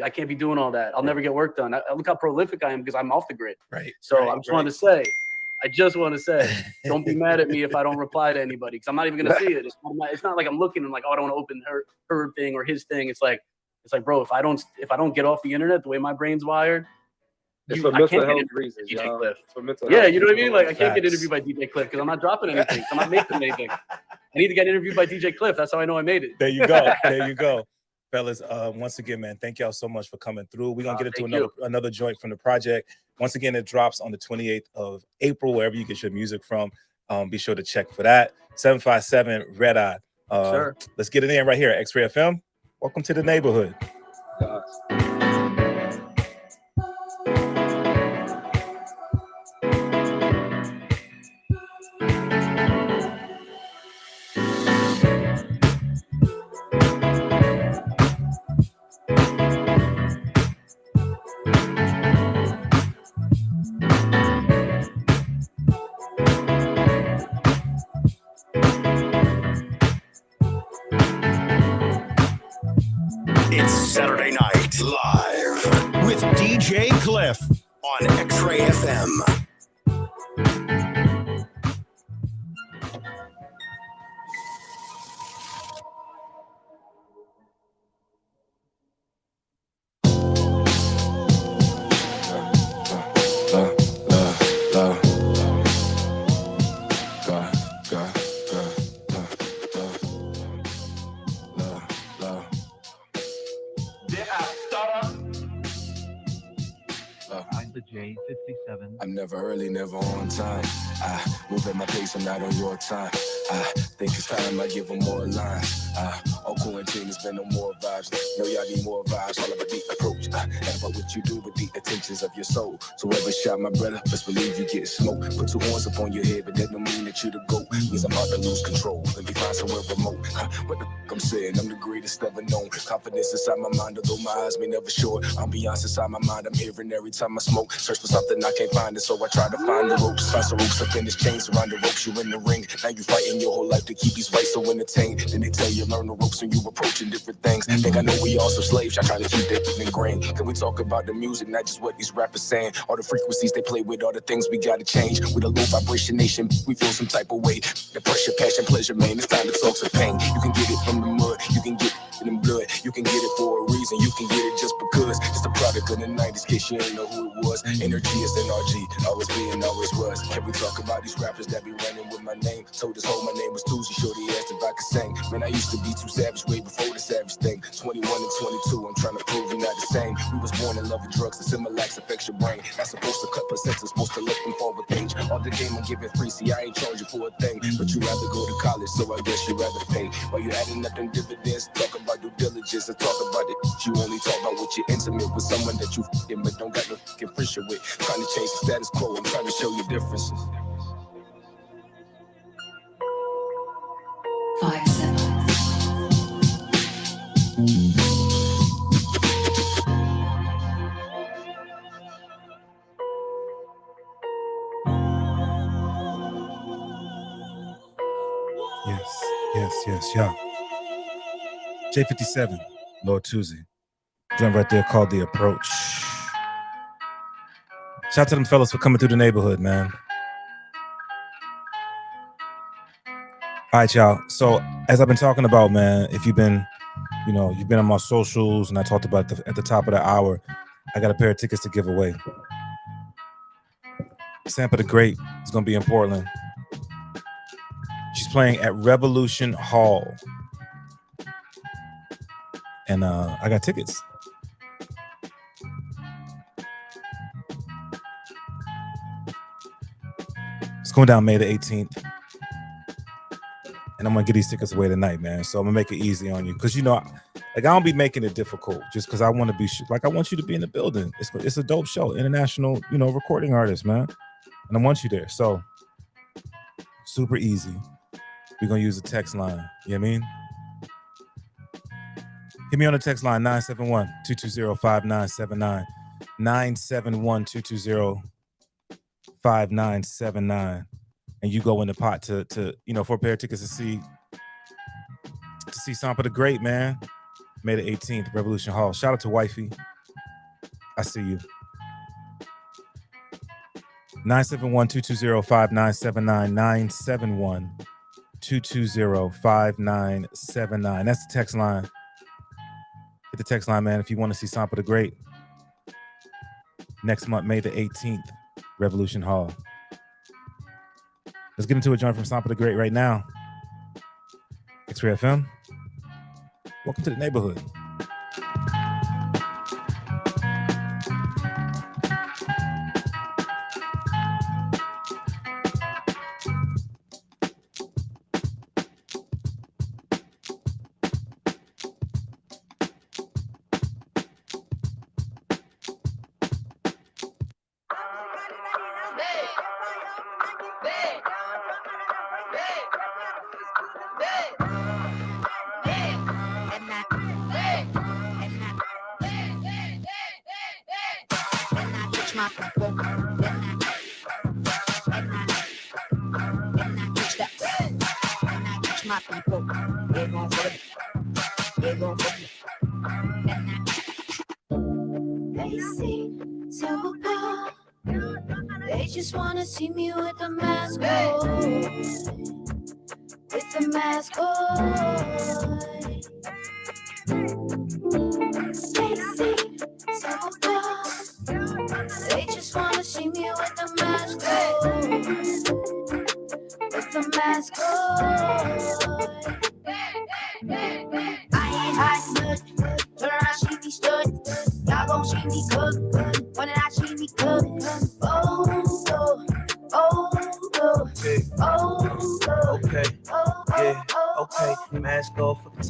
I can't be doing all that. I'll never get work done. Look how prolific I am because I'm off the grid. Right. So I just want to say, don't be mad at me if I don't reply to anybody because I'm not even going to see it. It's not like I'm looking and like, oh, I don't want to open her thing or his thing. It's like, bro, if I don't get off the internet the way my brain's wired, it's for mental health reasons, y'all. You know what I mean? Like, I can't get interviewed by DJ Klyph because I'm not dropping anything. So I'm not making anything. I need to get interviewed by DJ Klyph. That's how I know I made it. There you go. Fellas, once again, man, thank y'all so much for coming through. We're going to get into another joint from the project. Once again, it drops on the 28th of April, wherever you get your music from. Be sure to check for that. 757 Red Eye. Sure. Let's get it in right here at X-Ray FM. Welcome to the neighborhood. It's Saturday Night Live with DJ Klyph on X-Ray FM. The J57. I'm never early, never on time. I move at my pace, I'm not on your time. I think it's time I give them more lines. All quarantine has been no more vibes. No, y'all need more vibes. All about the approach. And about what you do with the attentions of your soul. So every shot, my brother, best believe you get smoked. Put two horns up on your head, but that don't mean that you the GOAT. Means I'm about to lose control. Let me find somewhere remote. What the I'm saying? I'm the greatest ever known. Confidence inside my mind, although my eyes may never show it. Ambiance inside my mind, I'm hearing every time I smoke. Search for something I can't find it, so I try to find the ropes. Find some ropes up in this chains around the ropes. You in the ring. Now you fighting your whole life to keep these rights so entertained. Then they tell you learn the ropes and you approaching different things. Think I know we all some slaves, y'all trying to keep that ingrained. Can we talk about the music, not just what these rappers saying? All the frequencies they play with, all the things we gotta change. With a low vibration nation, we feel some type of way. The pressure, passion, pleasure, man, it's time to talk some pain. You can get it from the mud, you can get it in blood. You can get it for a reason, you can get it just because. It's a product of the 90s, case you ain't know who it was. Energy is NRG, always been, always was. Can we talk about these rappers that be running with my name? Told this whole my name was Toozy, shorty asked if I could sing. Man, I used to be too savage way before the savage thing. 21 and 22, I'm trying to prove you're not the same. We was born in love with drugs, and Similax affects your brain. Not supposed to cut placentas, supposed to let them fall with age. All the game I'm giving free, see I ain't charging for a thing. But you rather go to college, so I guess you rather pay. While you adding up them dividends, talk about due diligence, and talk about it. You only talk about what you're intimate with someone that you f***ing but don't got no f***ing friendship with. Trying to change the status quo, I'm trying to show you differences. 5-7. Yes, yeah. J57, Lord Toozy. Joint right there called The Approach. Shout out to them fellas for coming through the neighborhood, man. All right, y'all. So as I've been talking about, man, if you've been on my socials, and I talked about at the top of the hour, I got a pair of tickets to give away. Tampa the Great is going to be in Portland. She's playing at Revolution Hall. And I got tickets. It's going down May the 18th. And I'm going to get these tickets away tonight, man. So I'm going to make it easy on you. Because, I don't be making it difficult just because I want to be, I want you to be in the building. It's a dope show. International, recording artist, man. And I want you there. So, super easy. We're going to use the text line. You know what I mean? Hit me on the text line, 971-220-5979. 971-220-5979. And you go in the pot to for a pair of tickets to see Tampa the Great, man. May the 18th, Revolution Hall. Shout out to Wifey. I see you. 971-220-5979. 971-220-5979. That's the text line. Hit the text line, man, if you want to see Tampa the Great. Next month, May the 18th, Revolution Hall. Let's get into a joint from Tampa the Great right now. X-Ray FM. Welcome to the neighborhood. They see so apart. They just wanna see me with the mask on. With the mask on. They see so apart. They just wanna see me with the mask on. With the mask on. I ain't hiding nothing. Turn around, see me stud. Y'all gon' see me cook. When did I see me cook? Oh, no. Oh, no. Okay. Oh, no. Okay. Oh, Yeah. oh, Okay. Mask off for the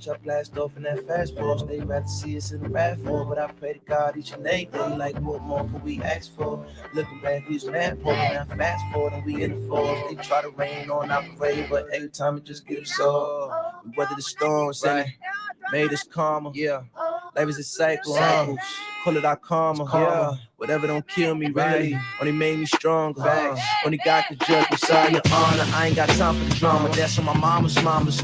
bitch, I blast off in that fast force. They rather see us in the RAV4, but I pray to God each and every day. Like, what more could we ask for? Looking back, we was mad poor, now fast forward and we in the fours. They try to rain on our parade, but every time it just gets so. We weather the storms, and it made us calmer. Yeah, life is a cycle. Call it our karma. Yeah, whatever don't kill me, really. Only made me stronger. Only God could judge me. Sorry, your honor. I ain't got time for the drama. That's on my mama's mama.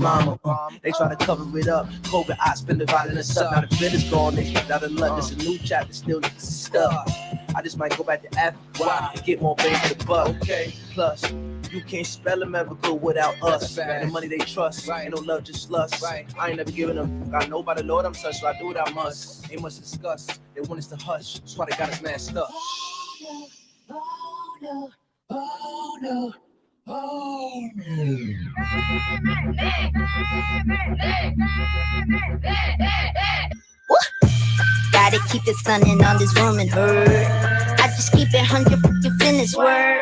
They try to cover it up. COVID, I been dividing us up. Now the fit is gone. They kicked out of luck. It's a new chapter, still needs stuff. I just might go back to Africa and get more bang for the buck. Okay. Plus, you can't spell America without us. And the money they trust. Ain't no love, just lust. I ain't never giving them. I know by the Lord I'm touched, so I do what I must. Ain't much to discuss. They want us to hush. That's why they got us messed up. Gotta keep it stunning on this room and hurt. I just keep it 100 fucking finish word.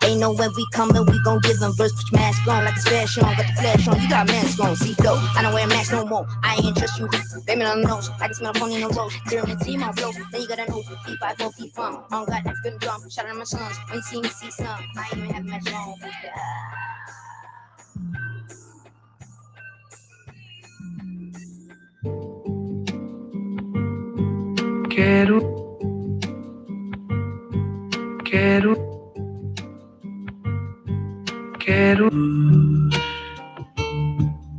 They know when we coming, we gon' give them verse. Put your mask on like it's fashion, got the flash on. You got mask on, see flow. I don't wear a mask no more. I ain't trust you. Blame it on the nose. I can smell phone in the rose. Pyramid team on flow. Then you gotta know. P5, 4 feet from. I don't got that good drum. Shout out my sons. When you see me, see some. I ain't even have a match on. Quiero.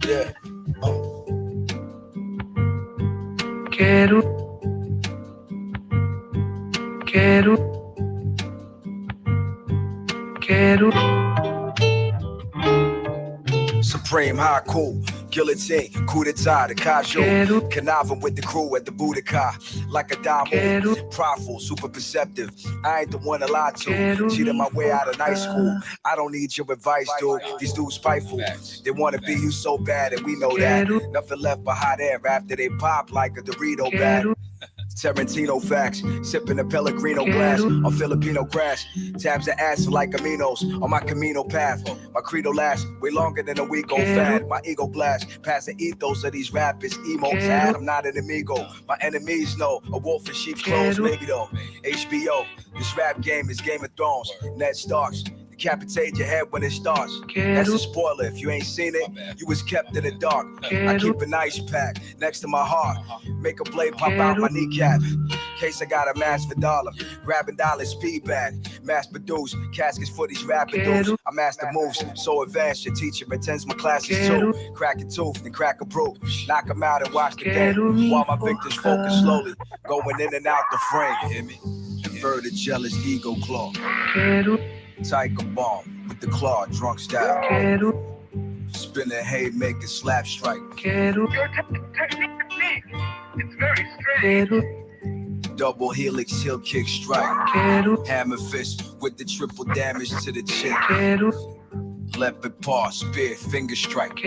Yeah. Supreme high cool, guillotine, coup d'etat, the casual, conniving with the crew at the Boudica, like a damo, prideful, super perceptive. I ain't the one to lie to. Cheated my way out of night school. I don't need your advice, dude. These dudes spiteful. They want to be you so bad, and we know that. Nothing left but hot air after they pop like a Dorito bag. Tarantino facts, sipping a Pellegrino glass on Filipino grass. Tabs of ass like aminos on my Camino path. My credo lasts way longer than a week on fad. My ego blast past the ethos of these rappers. Emo sad, I'm not an amigo. My enemies know a wolf in sheep's clothes, maybe though. HBO, this rap game is Game of Thrones. Ned Starks. Decapitate your head when it starts. That's a spoiler. If you ain't seen it, you was kept in the dark. I keep an ice pack next to my heart. Make a blade pop out my kneecap. Case I got a mask for dollar. Grabbing dollars, speed bag. Mass produce, caskets for these rapping dudes. I master moves, so advanced. Your teacher attends my classes too. Crack a tooth and crack a brew. Knock them out and watch the game. While my victims focus slowly. Going in and out the frame. You hear me? Inverted jealous ego claw. Tiger bomb with the claw, drunk style. Spinning haymaker, slap strike. Your technique, it's very strange. Double helix, heel kick strike. Hammer fist with the triple damage to the chin. Leopard paw, spear, finger strike.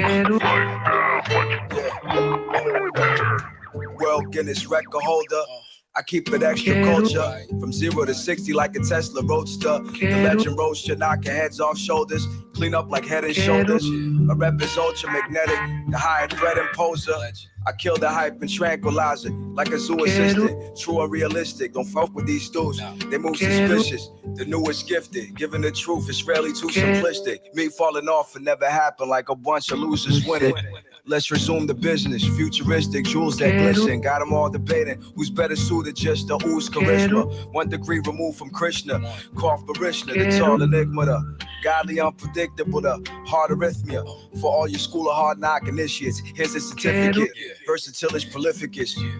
World Guinness record holder. I keep it extra culture. From 0 to 60 like a Tesla Roadster. The legend roaster, knocking heads off shoulders. Clean up like Head and Shoulders. My rep is ultra magnetic. The higher threat imposer. I kill the hype and tranquilizer like a zoo assistant. True or realistic, don't fuck with these dudes. They move suspicious. The newest gifted. Giving the truth is rarely too simplistic. Me falling off and never happen like a bunch of losers winning. Let's resume the business. Futuristic jewels that glisten. Got them all debating who's better suited just to ooze charisma. 1 degree removed from Krishna. Cough Barishna, the tall enigma, the godly unpredictable, the hard arrhythmia. For all your school of hard knock initiates, here's a certificate. Versatile, prolific,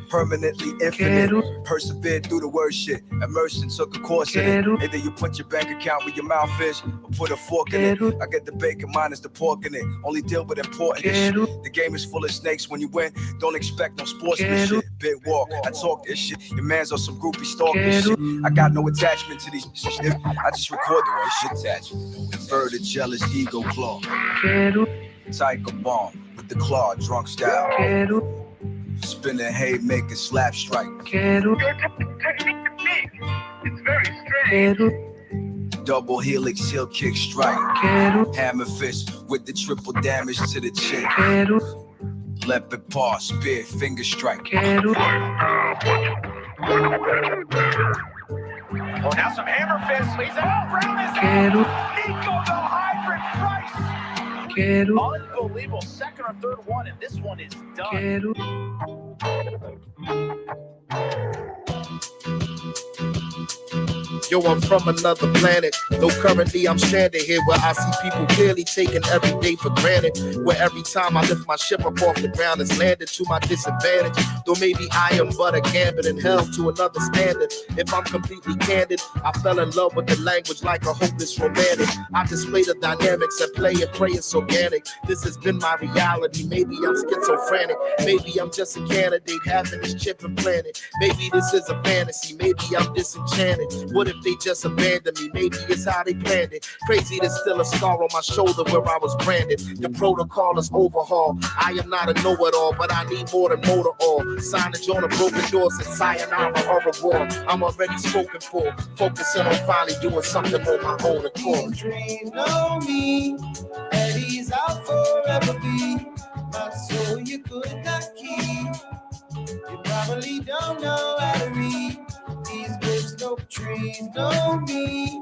permanently infinite. Persevered through the word shit. Immersion took a course in it. Either you put your bank account where your mouth is, or put a fork in it. I get the bacon minus the pork in it. Only deal with important shit. The game is full of snakes. When you win, don't expect no sportsmanship. Big walk, I talk this shit. Your man's on some groupie stalking shit. I got no attachment to these shit. I just record the right shit attachment. Inverted jealous ego claw. Tiger bomb with the claw, drunk style. Spinning haymaker, slap strike. Your technique, it's very strange. Double helix, heel kick strike. Hammer fist with the triple damage to the chin. Leopard paw, spear, finger strike. Oh, now some hammer fist leads it out. Brown is out. Nico the Hybrid Price. Unbelievable. Second or third one, and this one is done. Yo, I'm from another planet. Though currently I'm stranded here where I see people clearly taking every day for granted. Where every time I lift my ship up off the ground, it's landed to my disadvantage. Though maybe I am but a gambit and held to another standard. If I'm completely candid, I fell in love with the language like a hopeless romantic. I display the dynamics at play and pray it's organic. This has been my reality. Maybe I'm schizophrenic. Maybe I'm just a candidate having this chip implanted. Maybe this is a fantasy. Maybe I'm disenchanted. What if they just abandoned me? Maybe it's how they planned it. Crazy, there's still a scar on my shoulder where I was branded. The protocol is overhaul. I am not a know-it-all, but I need more than motor oil. Signage on a broken door says sayonara or reward. I'm already spoken for. Focusing on finally doing something on my own accord. These dreams know me, and he's out forever be. My soul you could not keep. You probably don't know how to read. These lips, no trees, know me,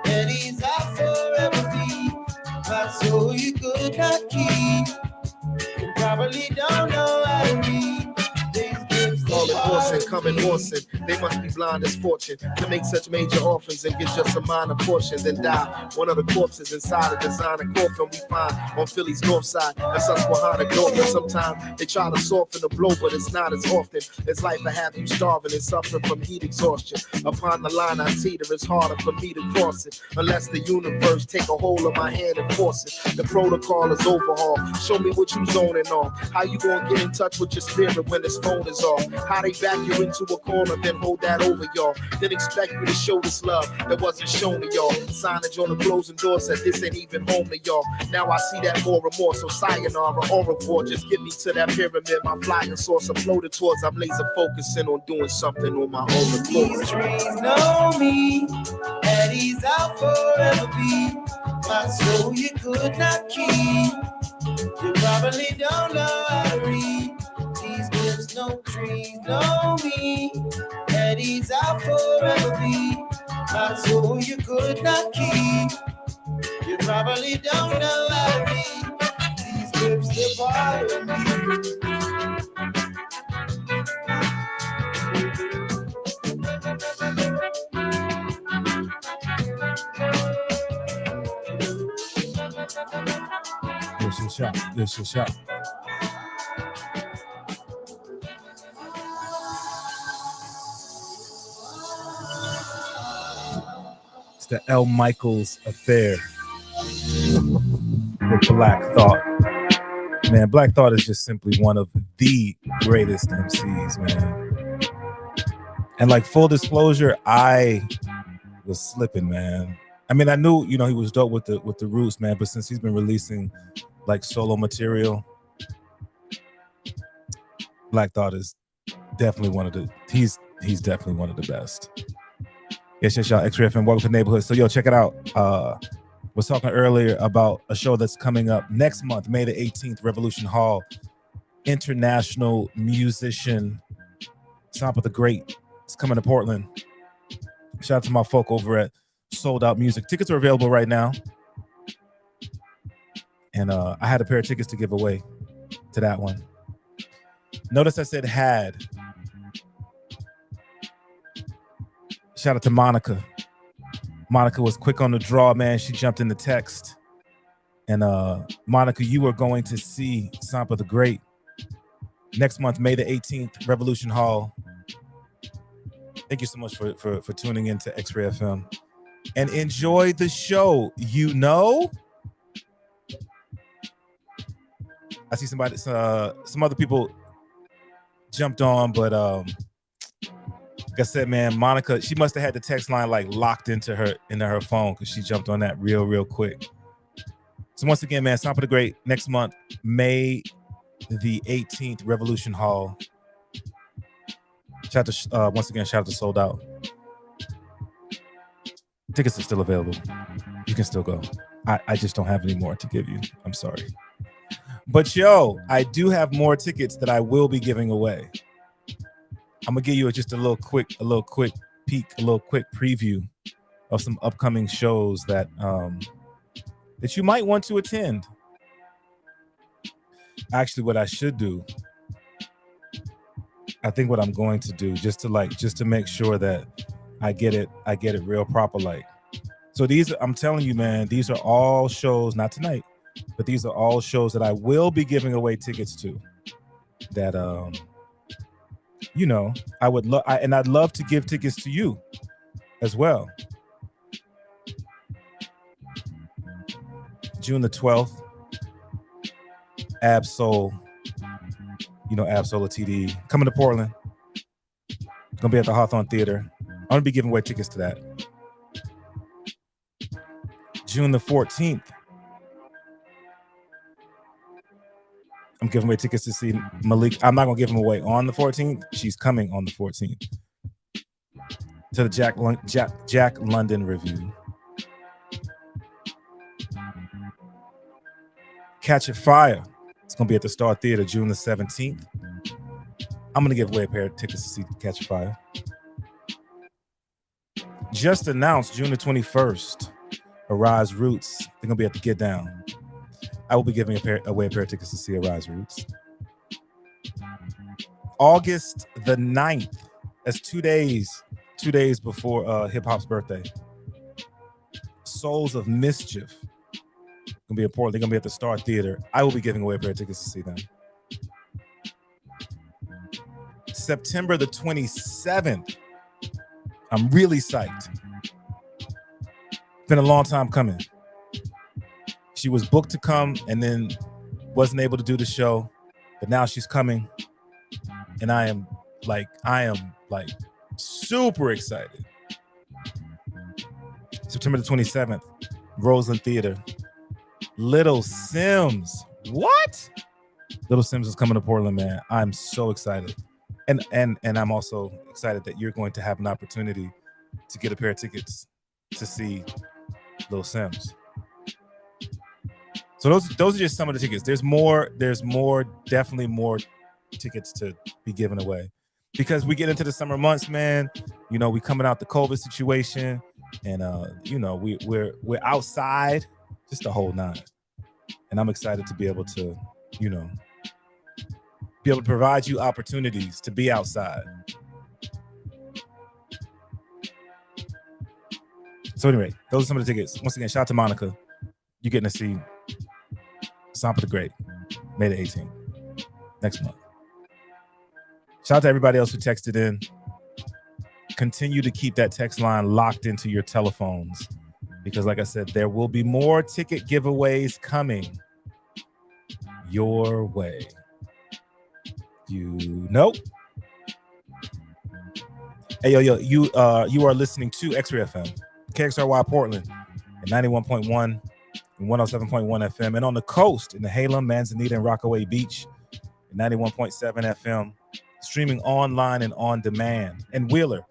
and he's out forever be. My soul you could not keep. You probably don't know how to read. Call it horsing, coming horsing. They must be blind as fortune to make such major offerings and get just a minor portion, then die. One of the corpses inside a designer coffin we find on Philly's north side. That's Susquehanna Dolphin. Sometimes they try to soften the blow, but it's not as often. It's life to have you starving and suffering from heat exhaustion. Upon the line I teeter, it's harder for me to cross it. Unless the universe take a hold of my hand and force it. The protocol is overhaul. Show me what you zoning on. How you gonna get in touch with your spirit when this phone is off? How they back you into a corner, then hold that over y'all. Then expect you to show this love that wasn't shown to y'all. Signage on the closing door said this ain't even home to y'all. Now I see that more and more, so sayonara au revoir. Just get me to that pyramid, my flying saucer floated towards. I'm laser focusing on doing something on my own accord. These dreams know me, and he's out forever be. My soul you could not keep. You probably don't know how to read. These lips, no trees, know me, and he's out forever be. My soul you could not keep. You probably don't know how to read. These lips, they're part of me. This is shot. It's the L. Michaels Affair with Black Thought. Man, Black Thought is just simply one of the greatest MCs, man. And like full disclosure, I was slipping, man. I mean, I knew, he was dope with the Roots, man, but since he's been releasing like solo material, Black Thought is definitely he's definitely one of the best. Yes, y'all, X-Ray FM, welcome to the neighborhood. So, check it out. Was talking earlier about a show that's coming up next month, May the 18th, Revolution Hall. International musician Tampa the Great is coming to Portland. Shout out to my folk over at Sold Out Music. Tickets are available right now. And I had a pair of tickets to give away to that one. Notice I said had. Shout out to Monica. Monica was quick on the draw, man. She jumped in the text. And Monica, you are going to see Tampa the Great next month, May the 18th, Revolution Hall. Thank you so much for tuning in to X-Ray FM. And enjoy the show, I see some other people jumped on, but like I said, man, Monica, she must have had the text line like locked into her phone because she jumped on that real quick. So once again, man, Tampa the Great next month, May the 18th, Revolution Hall. Once again, shout out to Sold Out. Tickets are still available. You can still go. I just don't have any more to give you. I'm sorry. But yo, I do have more tickets that I will be giving away. I'm gonna give you just a little quick peek, a little quick preview of some upcoming shows that that you might want to attend. Actually, what I should do, I think what I'm going to do, just to make sure that I get it real proper like. So these, I'm telling you, man, these are all shows, not tonight, but these are all shows that I will be giving away tickets to. That you know, I would love, and I'd love to give tickets to you as well. June the 12th, Absol, you know, Absol TD coming to Portland. Gonna be at the Hawthorne Theater. I'm gonna be giving away tickets to that. June the 14th, I'm giving away tickets to see Malik. I'm not gonna give them away on the 14th. She's coming on the 14th to the Jack London review. Catch a Fire. It's gonna be at the Star Theater June the 17th. I'm gonna give away a pair of tickets to see Catch a Fire. Just announced June the 21st. Arise Roots. They're gonna be at the Get Down. I will be giving away a pair of tickets to see Arise Roots. August the 9th. That's 2 days before Hip Hop's birthday. Souls of Mischief. Gonna be in Portland. They're gonna be at the Star Theater. I will be giving away a pair of tickets to see them. September the 27th. I'm really psyched. Been a long time coming. She was booked to come and then wasn't able to do the show, but now she's coming, and I am like super excited. September the 27th, Roseland Theater. Little Sims. What? Little Sims is coming to Portland, man. I'm so excited. And I'm also excited that you're going to have an opportunity to get a pair of tickets to see Little Sims. So those are just some of the tickets. There's definitely more tickets to be given away. Because we get into the summer months, man. You know, we coming out the COVID situation, and you know, we're outside, just the whole nine. And I'm excited to be able to, you know, be able to provide you opportunities to be outside. So anyway, those are some of the tickets. Once again, shout out to Monica. You're getting to see Sampa the Great, May the 18th, next month. Shout out to everybody else who texted in. Continue to keep that text line locked into your telephones, because like I said, there will be more ticket giveaways coming your way. You know. Hey, yo, you are listening to X-Ray FM, KXRY Portland, at 91.1 and 107.1 FM, and on the coast in the Halem, Manzanita, and Rockaway Beach, at 91.7 FM, streaming online and on demand, and Wheeler,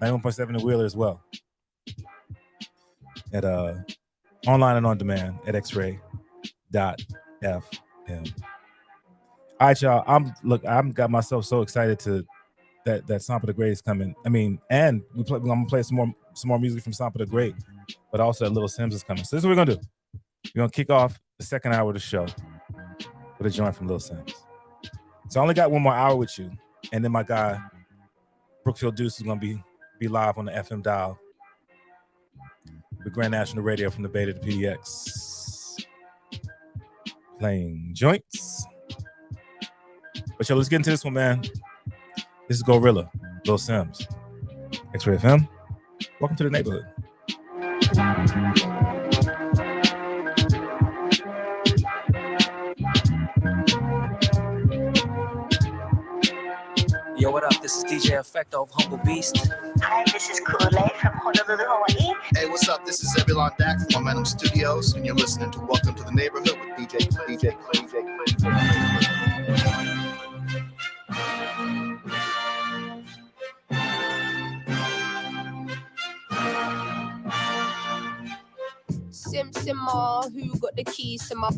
91.7 in Wheeler as well, at online and on demand at xray.fm. All right, y'all. I'm got myself so excited to that Sampa the Great is coming. I mean, and I'm gonna play some more music from Sampa the Great, but also that Little Sims is coming. So this is what we're gonna do. We're gonna kick off the second hour of the show with a joint from Little Sims. So I only got one more hour with you, and then my guy Brookfield Deuce is gonna be live on the FM dial with Grand National Radio from the Beta to PDX, playing joints. But yo, let's get into this one, man. This is Gorilla, Lil Sims, X-Ray FM. Welcome to the neighborhood. Yo, what up? This is DJ Effecto of Humble Beast. Hi, this is Klyph from Honolulu, Hawaii. Hey, what's up? This is Zebulon Dak from Momentum Studios, and you're listening to Welcome to the Neighborhood with DJ Klyph. Sim Simma, who got the keys to my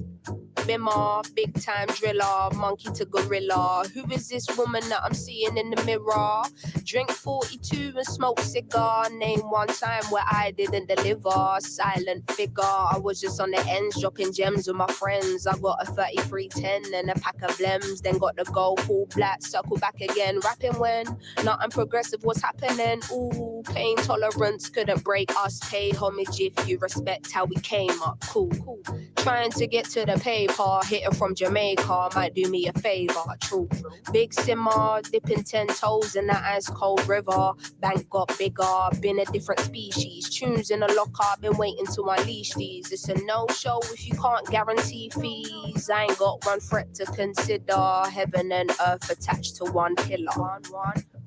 Bimmer, big time driller, monkey to gorilla. Who is this woman that I'm seeing in the mirror? Drink 42 and smoke cigar. Name one time where I didn't deliver. Silent figure, I was just on the ends, dropping gems with my friends. I got a 3310 and a pack of blems, then got the gold full black, circle back again. Rapping when nothing progressive was happening. Ooh, pain tolerance couldn't break us. Pay homage if you respect how we came up. Cool. Trying to get to the paper, hitting from Jamaica might do me a favor. True. Big simmer, dipping 10 toes in the ice cold river. Bank got bigger, been a different species. Tunes in the locker, been waiting to unleash these. It's a no-show if you can't guarantee fees. I ain't got one threat to consider. Heaven and earth attached to one pillar.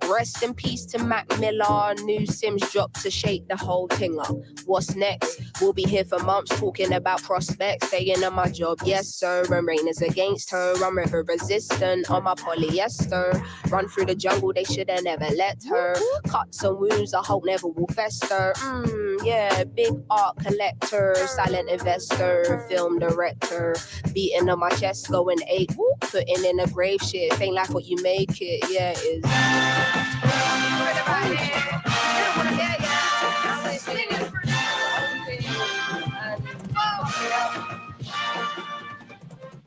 Rest in peace to Mac Miller. New Sims dropped to shake the whole thing up. What's next? We'll be here for months talking about prospects. Staying on my job, yes sir. When rain is against her, I'm river resistant on my polyester. Run through the jungle, they shoulda never let her. Cuts and wounds I hope never will fester. Yeah, big art collector, silent investor, film director. Beating on my chest, going 8. Putting in a grave shit. Ain't like what you make it, yeah it is.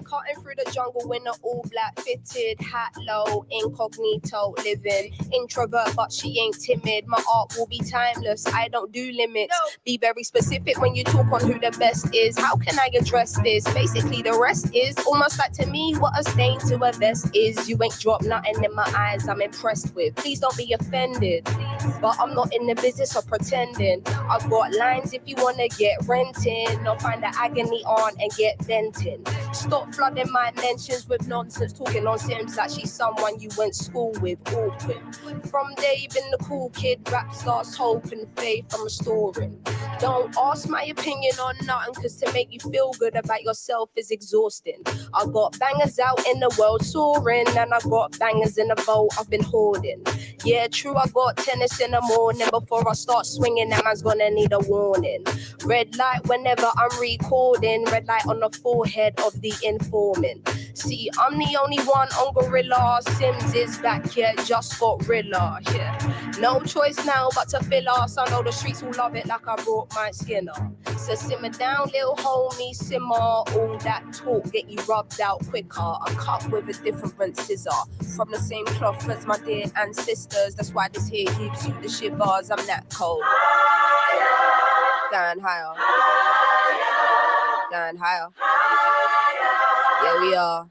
Cutting through the jungle in an all-black fitted hat, low, incognito, living introvert, but she ain't timid. My art will be timeless. I don't do limits. Be very specific when you talk on who the best is. How can I address this? Basically, the rest is almost like to me what a stain to a vest is. You ain't dropped nothing in my eyes. I'm impressed with. Please don't be offended, but I'm not in the business of pretending. I've got lines if you wanna get renting, or find the agony on and get venting. Stop flooding my mentions with nonsense, talking on Sims like she's someone you went to school with. Awkward. From day you've been the cool kid, rap starts hope and faith I'm restoring. Don't ask my opinion on nothing, cause to make you feel good about yourself is exhausting. I got bangers out in the world soaring, and I got bangers in the vault I've been hoarding. Yeah, true, I got tennis in the morning. Before I start swinging, that man's gonna need a warning. Red light whenever I'm recording, red light on the forehead of the informant. See, I'm the only one on Gorilla. Sims is back here, just got Rilla. Yeah, no choice now but to fill us. I know the streets will love it like I brought my skin up. So simmer down, little homie, simmer. All that talk get you rubbed out quicker. I'm cut with a different scissor, from the same cloth as my dear ancestors. That's why this here gives you the shivers. I'm that cold. Going higher. Going higher. Yeah, we are.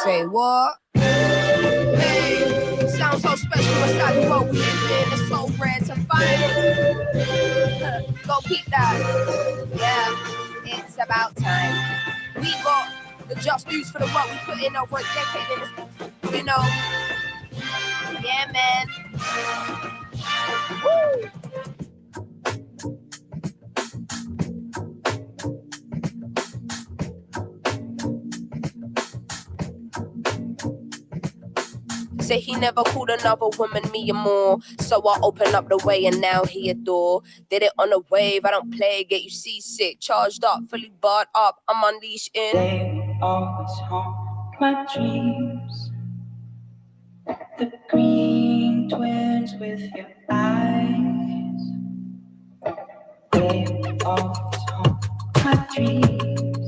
Say what? Hey, sounds so special inside the world we live in. It's so rare to find it. Go keep that. Yeah, it's about time. We got the just news for the work we put in over a decade in this, you know. Yeah, man. Woo! Say he never called another woman me or more. So I open up the way and now he adore. Did it on a wave, I don't play, get you seasick. Charged up, fully barred up, I'm unleashed in. They always haunt my dreams. The green twins with your eyes. They always haunt my dreams.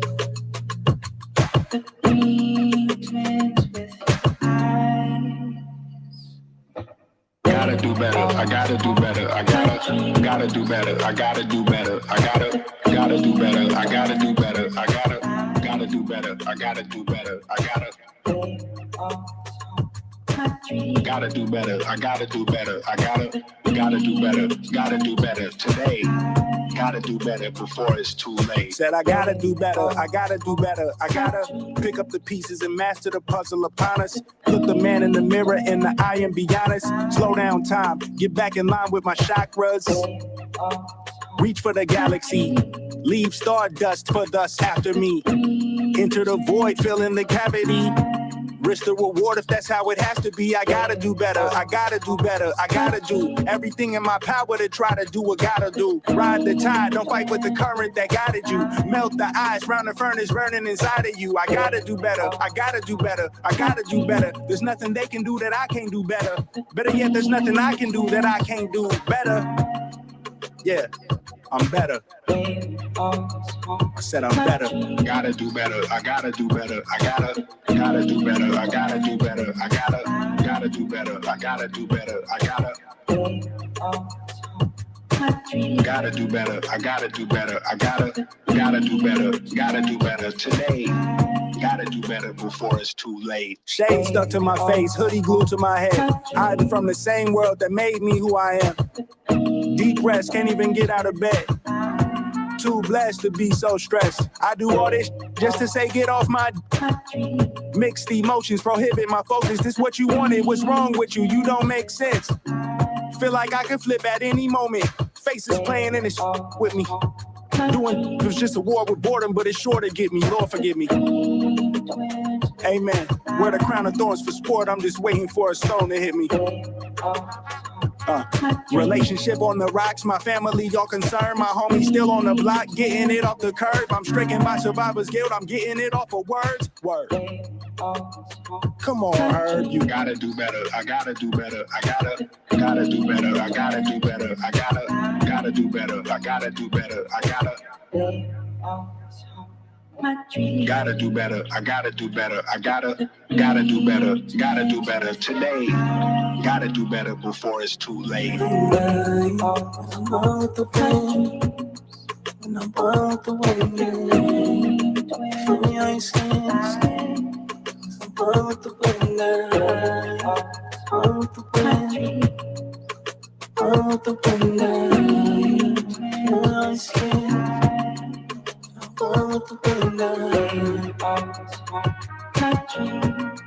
The green twins with your eyes. Gotta do better, I gotta do better, I gotta do better, I gotta do better, I gotta do better, I gotta do better, I gotta do better, I gotta do better, I gotta do better, I gotta do better, I gotta do better today. Gotta do better before it's too late. Said I gotta do better, I gotta do better, I gotta pick up the pieces and master the puzzle upon us. Look the man in the mirror in the eye and be honest. Slow down time, get back in line with my chakras. Reach for the galaxy, leave stardust for thus after me. Enter the void, fill in the cavity. Risk the reward if that's how it has to be. I gotta do better. I gotta do better. I gotta do everything in my power to try to do what gotta do. Ride the tide, don't fight with the current that guided you. Melt the ice round the furnace burning inside of you. I gotta do better. I gotta do better. I gotta do better. There's nothing they can do that I can't do better. Better yet, there's nothing I can do that I can't do better. Yeah, I'm better. I said I'm better. Gotta do better. I gotta do better. I gotta do better. I gotta do better. I gotta do better. I gotta do better. I gotta do better. I gotta do better. I gotta do better. Gotta do better today. Gotta do better before it's too late. Shade stuck to my face, hoodie glued to my head. Hiding from the same world that made me who I am. Deep rest, can't even get out of bed. Too blessed to be so stressed. I do all this just to say get off my mixed emotions, prohibit my focus. This what you wanted, what's wrong with you? You don't make sense. Feel like I can flip at any moment. Faces playing in this with me. Doing it was just a war with boredom, but it's sure to get me. Lord forgive me. Amen. Wear the crown of thorns for sport. I'm just waiting for a stone to hit me. Relationship on the rocks, my family all concerned. My homie still on the block, getting it off the curb. I'm stricken by survivor's guilt, I'm getting it off of words. Word. Come on, Herb. You gotta do better. I gotta do better. I gotta do better. I gotta do better. I gotta do better. I gotta do better. I gotta do better. I gotta do better. I gotta do better. Gotta do better today. Gotta do better before it's too late. I'm with the wind, and I'm with the wind. For me, I ain't saying I'm with the wind. I'm with the wind. I'm with the wind. I ain't saying I'm with the wind. My dreams.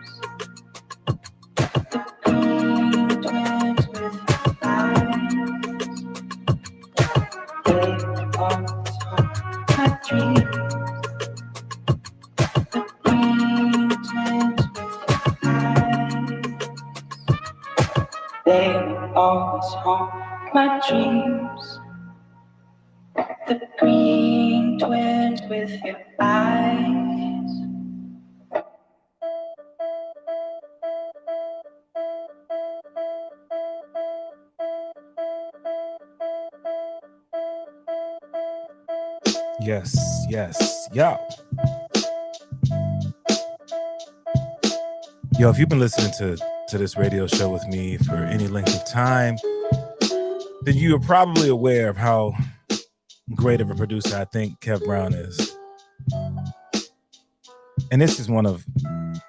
They always haunt my dreams. The green twins with your eyes. Yes, yo. Yo, if you've been listening to this radio show with me for any length of time, then you are probably aware of how great of a producer I think Kev Brown is. And this is one of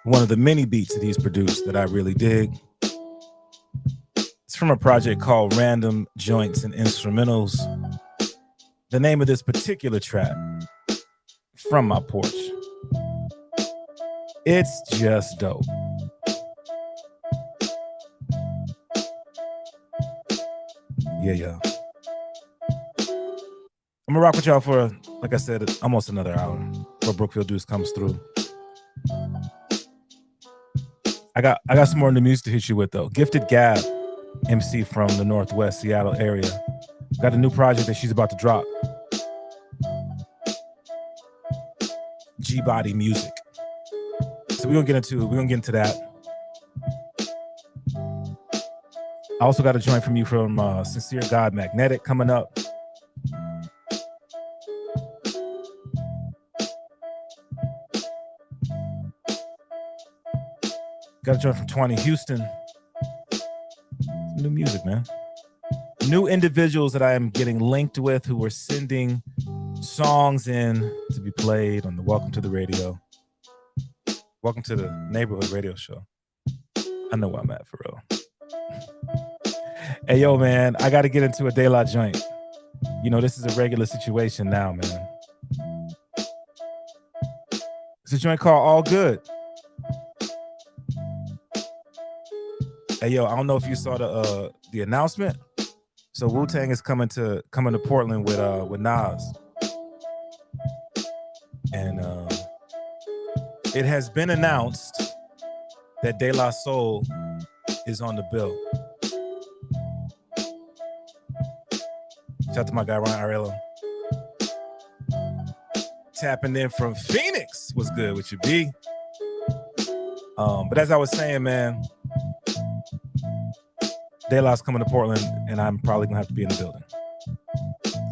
the many beats that he's produced that I really dig. It's from a project called Random Joints and Instrumentals. The name of this particular track, From My Porch. It's just dope. Yeah. I'm gonna rock with y'all for, like I said, almost another hour before Brookfield Deuce comes through. I got some more new music to hit you with though. Gifted Gab, MC from the Northwest Seattle area, got a new project that she's about to drop. G-Body Music. So we're gonna get into that. I also got a joint from you from Sincere God Magnetic coming up. Got a joint from Tawny Houston. New music, man. New individuals that I am getting linked with who are sending songs in to be played on the Welcome to the Radio. Welcome to the Neighborhood Radio Show. I know where I'm at for real. Hey, yo, man, I got to get into a De La joint. You know, this is a regular situation now, man. It's a joint called All Good. Hey, yo, I don't know if you saw the announcement. So Wu-Tang is coming to Portland with Nas. And it has been announced that De La Soul is on the bill. Shout out to my guy Ryan Arello. Tapping in from Phoenix. What's good with you, B? But as I was saying, man, De La's coming to Portland, and I'm probably gonna have to be in the building.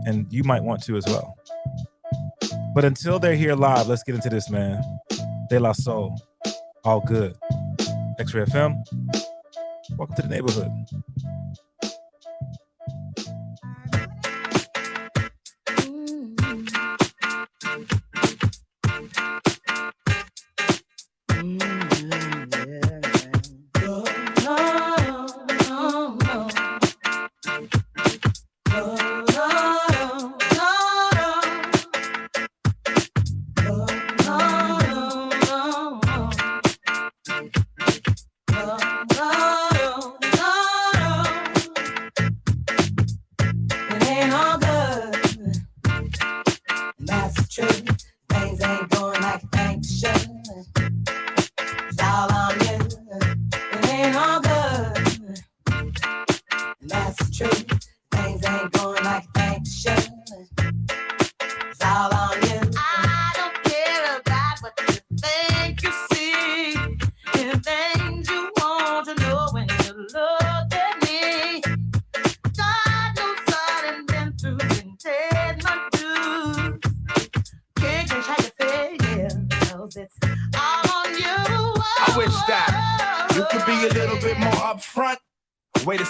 And you might want to as well. But until they're here live, let's get into this, man. De La Soul, all good. X-Ray FM, welcome to the neighborhood.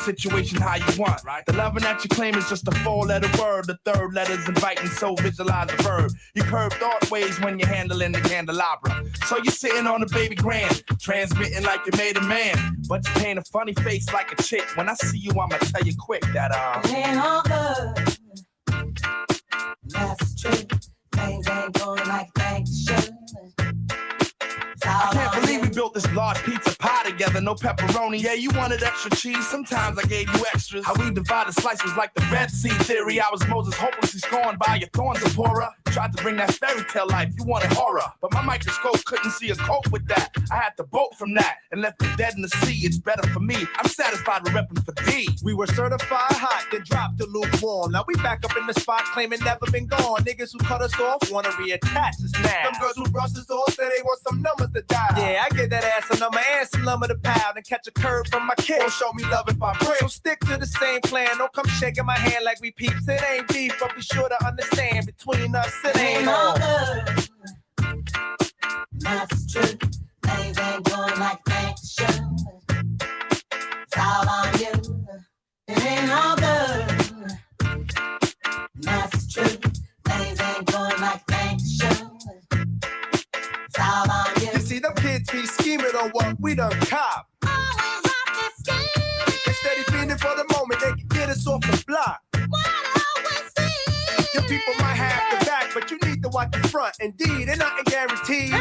Situation how you want, right? The loving that you claim is just a four-letter word. The third letter's inviting, so visualize the verb. You curve thought ways when you're handling the candelabra. So you're sitting on a baby grand, transmitting like you made a man. But you paint a funny face like a chick. When I see you, I'ma tell you quick that it ain't all good. That's true. Things ain't going like things should. I can't believe we built this large pizza pie together, no pepperoni. Yeah, you wanted extra cheese, sometimes I gave you extras. How we divided slices like the Red Sea theory. I was Moses hopelessly scorned by your thorns, Zipporah. Tried to bring that fairy tale life, you wanted horror. But my microscope couldn't see a cope with that. I had to bolt from that and left it dead in the sea. It's better for me, I'm satisfied with repping for D. We were certified hot, then dropped the lukewarm. Now we back up in the spot, claiming never been gone. Niggas who cut us off wanna reattach us now. Them girls who brushed us off say they want some numbers to dial. Yeah, I get that ass a number and some lumber to pound and catch a curve from my kid. Don't show me love if I break. So stick to the same plan. Don't come shaking my hand like we peeps. It ain't beef, but be sure to understand between us it ain't all good. That's true. Things ain't going like things should. It's all on you. It ain't all good. That's true. Things ain't going like things should. It's all on you. You see, them kids be scheming on what we done cop. Instead of feeling for the moment, they can get us off the block. Your people might have the back, but you need to watch the front. Indeed, and nothing guaranteed.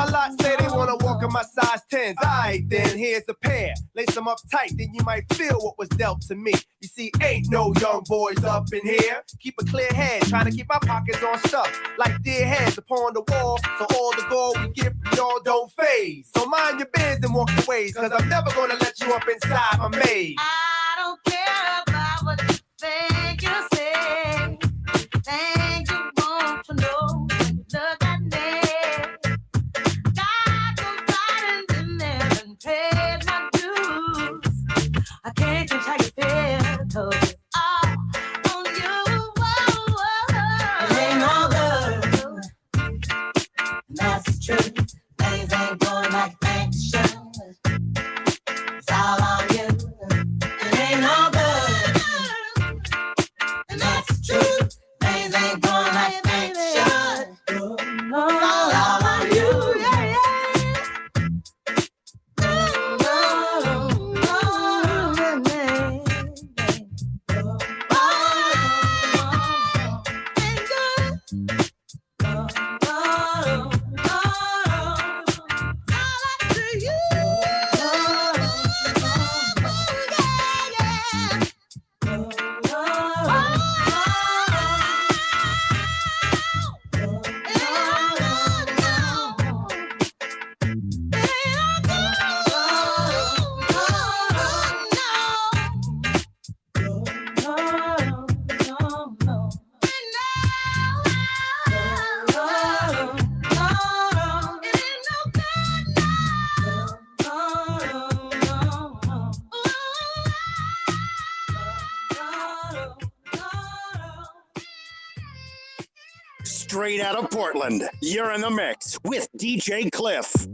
A lot say they wanna walk in my size 10s. Alright then, here's a pair. Lace them up tight, then you might feel what was dealt to me. You see, ain't no young boys up in here. Keep a clear head, trying to keep my pockets on stuff. Like dear heads upon the wall, so all the gold we get from y'all don't fade. So mind your biz and walk your ways, cause I'm never gonna let you up inside my maze. I don't care about what you think you say. Things you want to know. Look at me. Paid my dues. I can't change how you feel, 'cause it's all on you. Whoa, whoa. It ain't all good. That's true. Things ain't going like things should. It's all on you. It ain't all good. That's true. Things ain't going like things should. It's all on you. straight out of Portland. You're in the mix with DJ Klyph.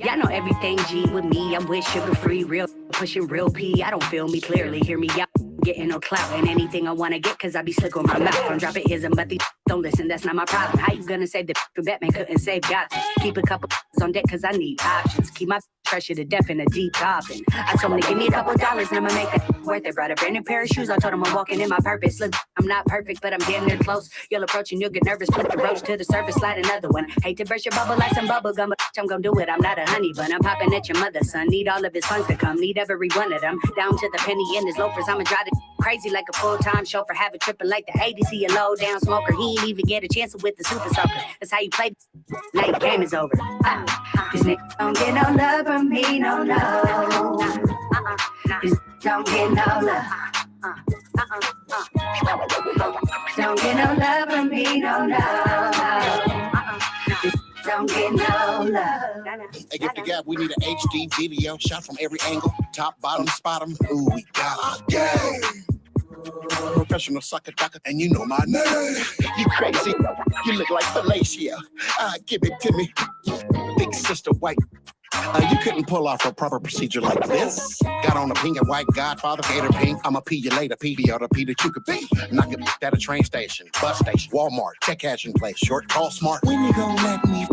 Y'all know everything G with me. I'm with sugar free, real pushing real P. I don't feel me clearly. Hear me out. Getting no clout and anything I wanna get, cause I be slick on my mouth. I'm dropping ism, but these don't listen, that's not my problem. How you gonna save the Batman couldn't save God? Keep a couple on deck cause I need options. Keep my pressure to death in a deep coffin. I told him to give me a couple dollars and I'ma make that worth it. Brought a brand new pair of shoes, I told him I'm walking in my purpose. Look, I'm not perfect, but I'm damn near close. You'll approach and you'll get nervous, put the roach to the surface, slide another one. Hate to burst your bubble like some bubble gum, but I'm gonna do it. I'm not a honey bun, I'm popping at your mother, son. Need all of his funds to come, need every one of them. Down to the penny in his loafers, I'ma drive it crazy like a full-time chauffeur, have it tripping like the 80s. He a low-down smoker. He ain't even get a chance with the super soaker. That's how you play. Now your game is over. These niggas don't get no love from me, no. These don't get no love. Don't get no love from me, no. Don't get no love. Hey, if you got, we need an HD video shot from every angle, top, bottom, spot 'em. Ooh, we got a game. Professional sucker ducker, and you know my name. You crazy, you look like Felicia. Give it to me, big sister white. You couldn't pull off a proper procedure like this. Got on a pink and white Godfather, Gator pink. I'ma pee you later, pee the other pee that you could be. Knock it at a train station, bus station, Walmart, check cashing place, short call smart. When you gonna let me?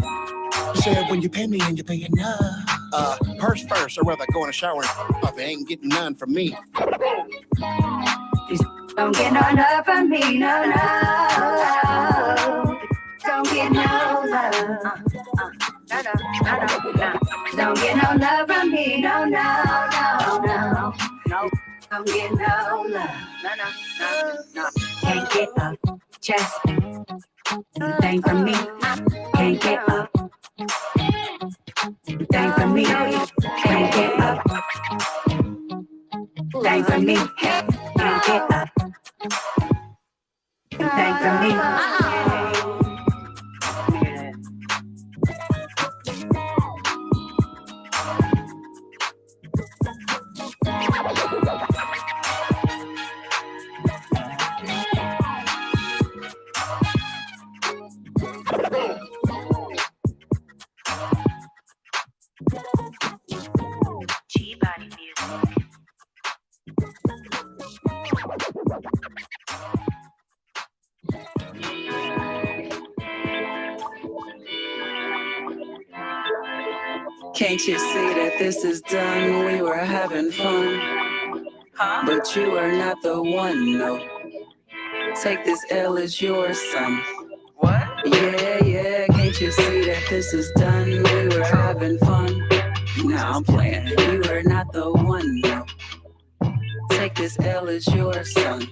Said when you pay me and you pay enough. Purse first, or rather go in the shower and up. Ain't getting none from me. Don't get no love from me, no. Don't get no love. Don't get no love from me, no. Don't get no love. No. Can't get up, chest. Thing from me. Can't get up. Thing from me. Can't get up. Thing from me. Can't get up. Thing from me. G-Body music. Can't you see that this is done? We were having fun, but you are not the one, no. Take this L as yours, son. What? Yeah, can't you see that this is done? We were having fun. Now I'm playing. You are not the one, no. Take this L as yours, son.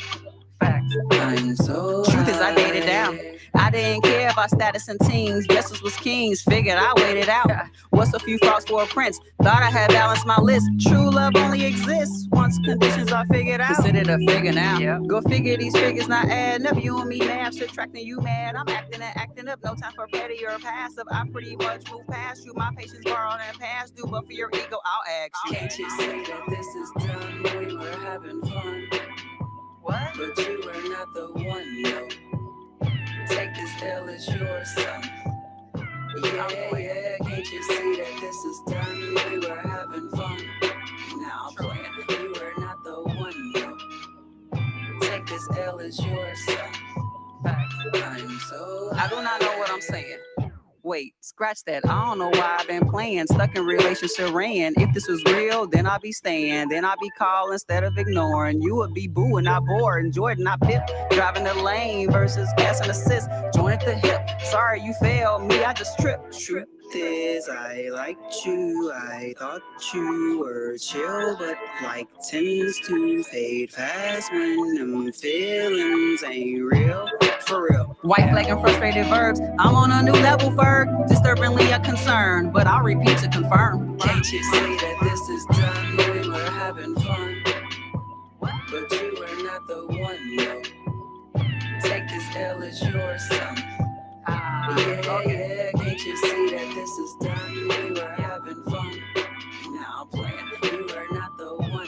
Facts. I'm so Truth is, I dated down. I didn't care about status and teens. Guesses was kings. Figured I waited out. What's a few thoughts for a prince? Thought I had balanced my list. True love only exists once conditions are figured out. Considered a figure now. Yeah. Go figure these figures not adding up. You and me mad, subtracting you mad. I'm acting up. No time for petty or passive. I pretty much move past you. My patience borrowed and past due, but for your ego, I'll ask you. Can't you see that this is done? We were having fun. What? But you are not the one, no. Take this L as yours, son. Yeah, can't you see that this is done? We were having fun. Now I'm playing. You are not the one, no. Take this L as yours, son. I'm so I do not know what I'm saying. Wait, scratch that. I don't know why I've been playing. Stuck in relationship ran. If this was real, then I'll be staying. Then I'll be calling instead of ignoring. You would be booing, not bored. Jordan, not Pip. Driving the lane versus pass and assist. Join at the hip. Sorry you failed me. I just tripped. Truth is, I liked you. I thought you were chill, but like tends to fade fast when them feelings ain't real. For real. White flag and frustrated verbs. I'm on a new level, Ferg. Disturbingly a concern, but I'll repeat to confirm. Can't you see that this is done? We were having fun, but you are not the one, no. Take this L as yours, son. Yeah, can't you see that this is done? We were having fun. Now I'm playing. You are not the one.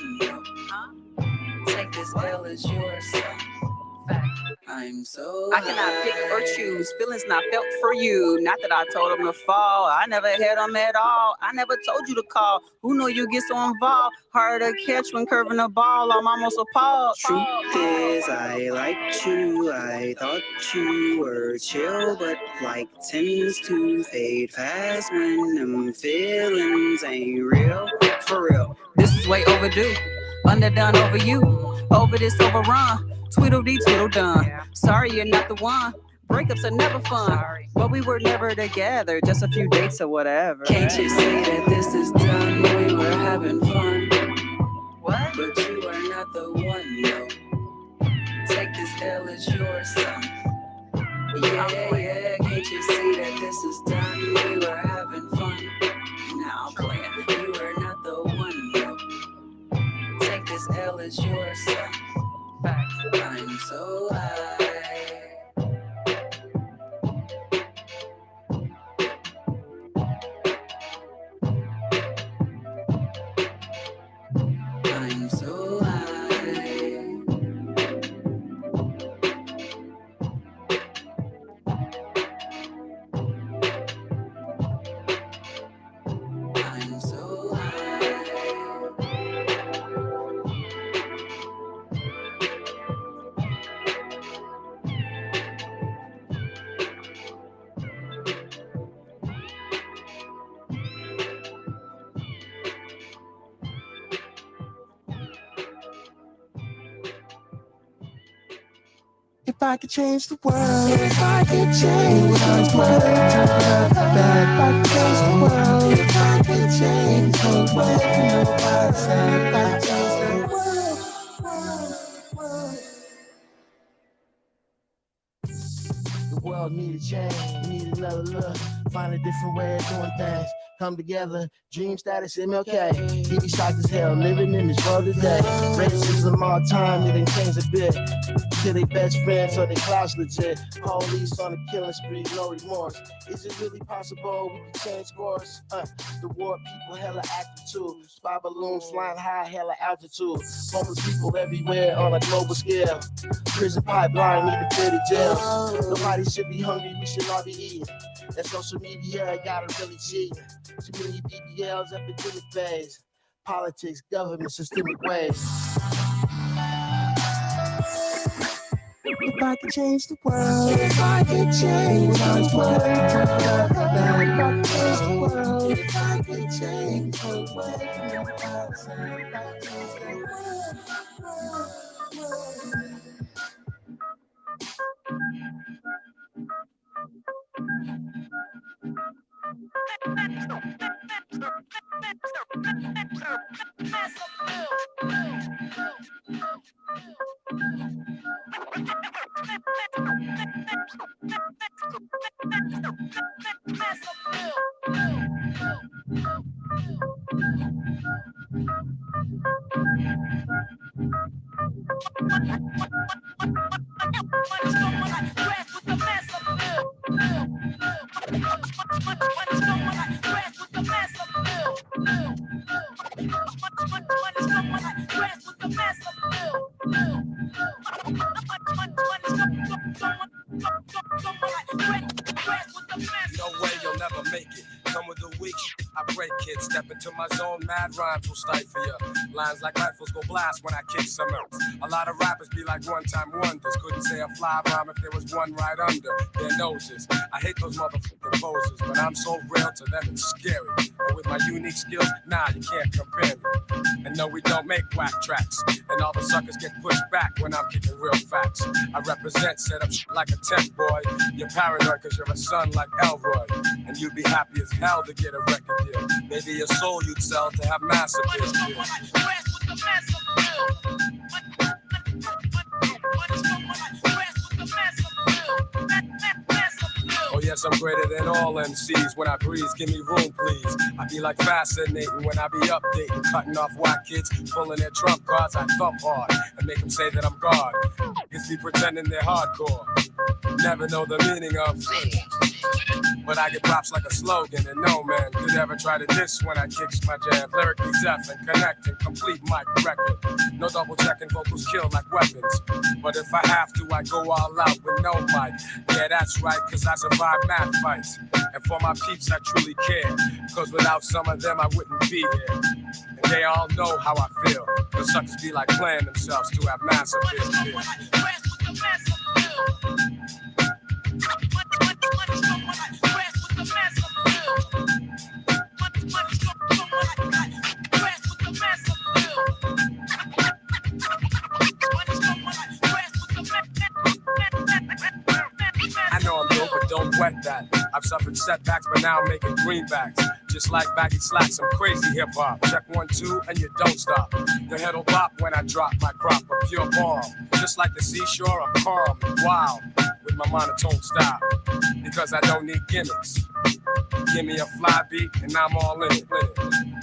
this L as your son. I'm so I cannot pick or choose. Feelings not felt for you. Not that I told him to fall. I never had him at all. I never told you to call. Who know you get so involved? Hard to catch when curving the ball. I'm almost appalled. Truth is, I liked you. I thought you were chill, but like tends to fade fast when them feelings ain't real. For real, this is way overdue. Underdone over you. Over this overrun. Tweedledee Tweedledum. Sorry you're not the one. Breakups are never fun. But we were never together. Just a few dates or whatever. Can't you see that this is done? We were having fun. What? But you are not the one, no. Take this L as your son. Yeah, yeah, can't you see that this is done? We were having fun. Now I'm playing. You are not the one, no. Take this L as your son. I'm so high. I'm so high. I'm so high. If I could change the world, if I could change the world, if I could change the world, if I could change the world, if I could change the world. The world needed change, needed another look, find a different way of doing things. Come together, dream status, MLK. He be shocked as hell, living in this world today. Racism all time, it ain't changed a bit. To they best friends, so they clash legit. Police on a killing spree, no remorse. Is it really possible we can change course? The war people hella active too. Spy balloons flying high, hella altitude. Homeless people everywhere on a global scale. Prison pipeline, need to fill the jails. Nobody should be hungry, we should all be eating. That social media gotta really cheat. Too many BBLs, epidemic phase. Politics, government, systemic ways. If I could change the world, if I could change the world, if I could change the world, if I could change the world, if I could change the No way you'll never make it. Come with the weak, I break it. Step into my zone, mad rhymes will stifle ya. Lines like rifles go blast when I kick some else. A lot of rappers be like one-time wonders. Couldn't say a fly rhyme if there was one right under their noses. I hate those motherfucking poses, but I'm so real to them it's scary. But with my unique skills, nah, you can't compare me. And no, we don't make whack tracks. And all the suckers get pushed back when I'm kicking real facts. I represent, set up shit like a tech boy. You're paranoid cause you're a son like Elroy. And you'd be happy as hell to get a record deal. Maybe your soul you'd sell to have massive appeal. Oh yes, I'm greater than all MCs. When I breathe, give me room, please. I be like fascinating when I be updating, cutting off whack kids, pulling their trump cards. I thump hard and make them say that I'm God. Niggas be pretending they're hardcore, never know the meaning of But I get props like a slogan, and no man could ever try to diss when I kicks my jam. Lyrically deaf and connecting, complete mic record. No double checking, vocals kill like weapons. But if I have to, I go all out with no mic. Yeah, that's right, cause I survive mad fights. And for my peeps, I truly care. Cause without some of them, I wouldn't be here. And they all know how I feel. The suckers be like playing themselves to have massive fear. I know I'm dope, but don't wet that. I've suffered setbacks, but now I'm making greenbacks. Just like baggy slacks, I'm crazy hip-hop. Check 1, 2, and you don't stop. The head'll bop when I drop my crop of pure bomb. Just like the seashore, I'm calm and wild with my monotone style. Because I don't need gimmicks. Give me a fly beat, and I'm all in it.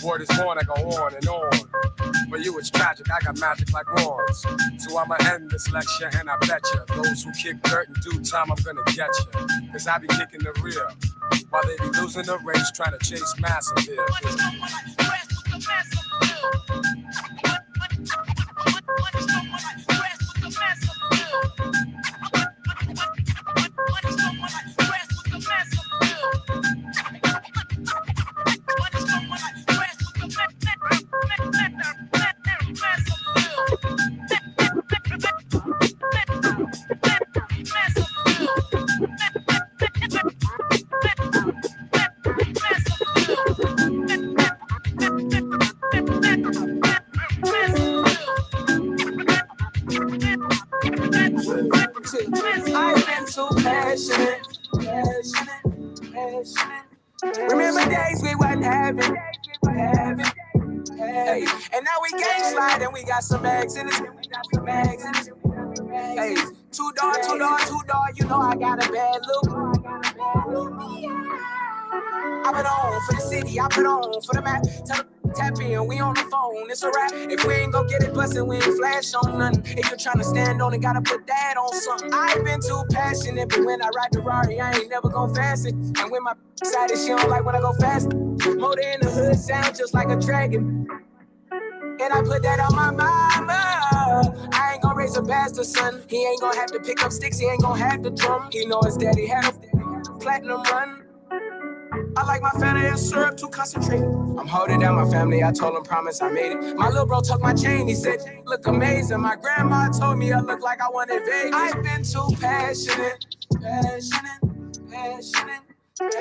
Word is born, I go on and on. For you it's tragic, I got magic like wands. So I'ma end this lecture, and I bet ya those who kick dirt in due time, I'm gonna get ya. Cause I be kicking the rear, while they be losing the race, trying to chase mass appeal. I've been too passionate. Remember days we wasn't having. Hey, and now we gang slide and we got some bags in it. Hey, two door, you know I got a bad look. I put on for the city, I put on for the map. Tap in, we on the phone, it's a wrap. If we ain't gon' get it bustin', we ain't flash on nothing. If you're tryna stand on it, gotta put that on something. I ain't been too passionate, but when I ride the Rari, I ain't never gon' fast it. And when my excited, she don't like when I go fast. Motor in the hood sound just like a dragon. And I put that on my mama. I ain't gon' raise a bastard, son. He ain't gon' have to pick up sticks, he ain't gon' have to drum. He know his daddy had a platinum run. I like my family and syrup too concentrated. I'm holding down my family, I told him promise I made it. My little bro took my chain, he said, look amazing. My grandma told me I look like I wanted Vegas. I've been too passionate.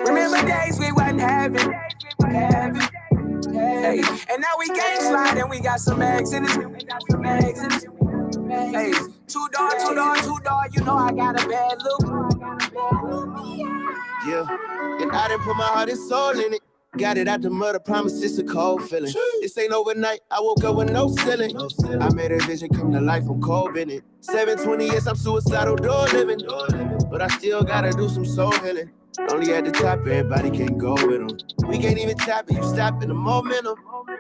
Remember days we wasn't having. Hey, and now we gang slide and we got some eggs in it. Hey, two door, you know I got a bad look. Yeah, and I done put my heart and soul in it. Got it out the mud, I promise it's a cold feeling. This ain't overnight, I woke up with no ceiling. I made a vision come to life, I'm cold in it. 720 years, I'm suicidal, door living. But I still gotta do some soul healing. Only at the top, everybody can't go with them. We can't even tap it, you stopping the momentum.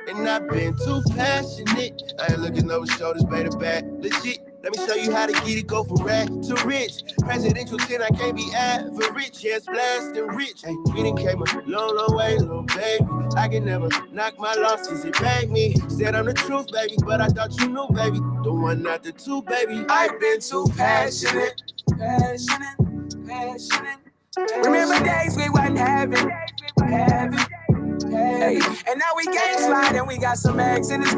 And I've been too passionate. I ain't looking over shoulders, baby, back. Legit. Let me show you how to get it, go from rag to rich. Presidential 10, I can't be average. Yeah, it's blasting rich. Hey, we done came a long, long way, little baby. I can never knock my losses, it bag me. Said I'm the truth, baby, but I thought you knew, baby. The one, not the two, baby. I've been too passionate. Remember days we wasn't having. Hey, and now we gang slide and we got some eggs in it.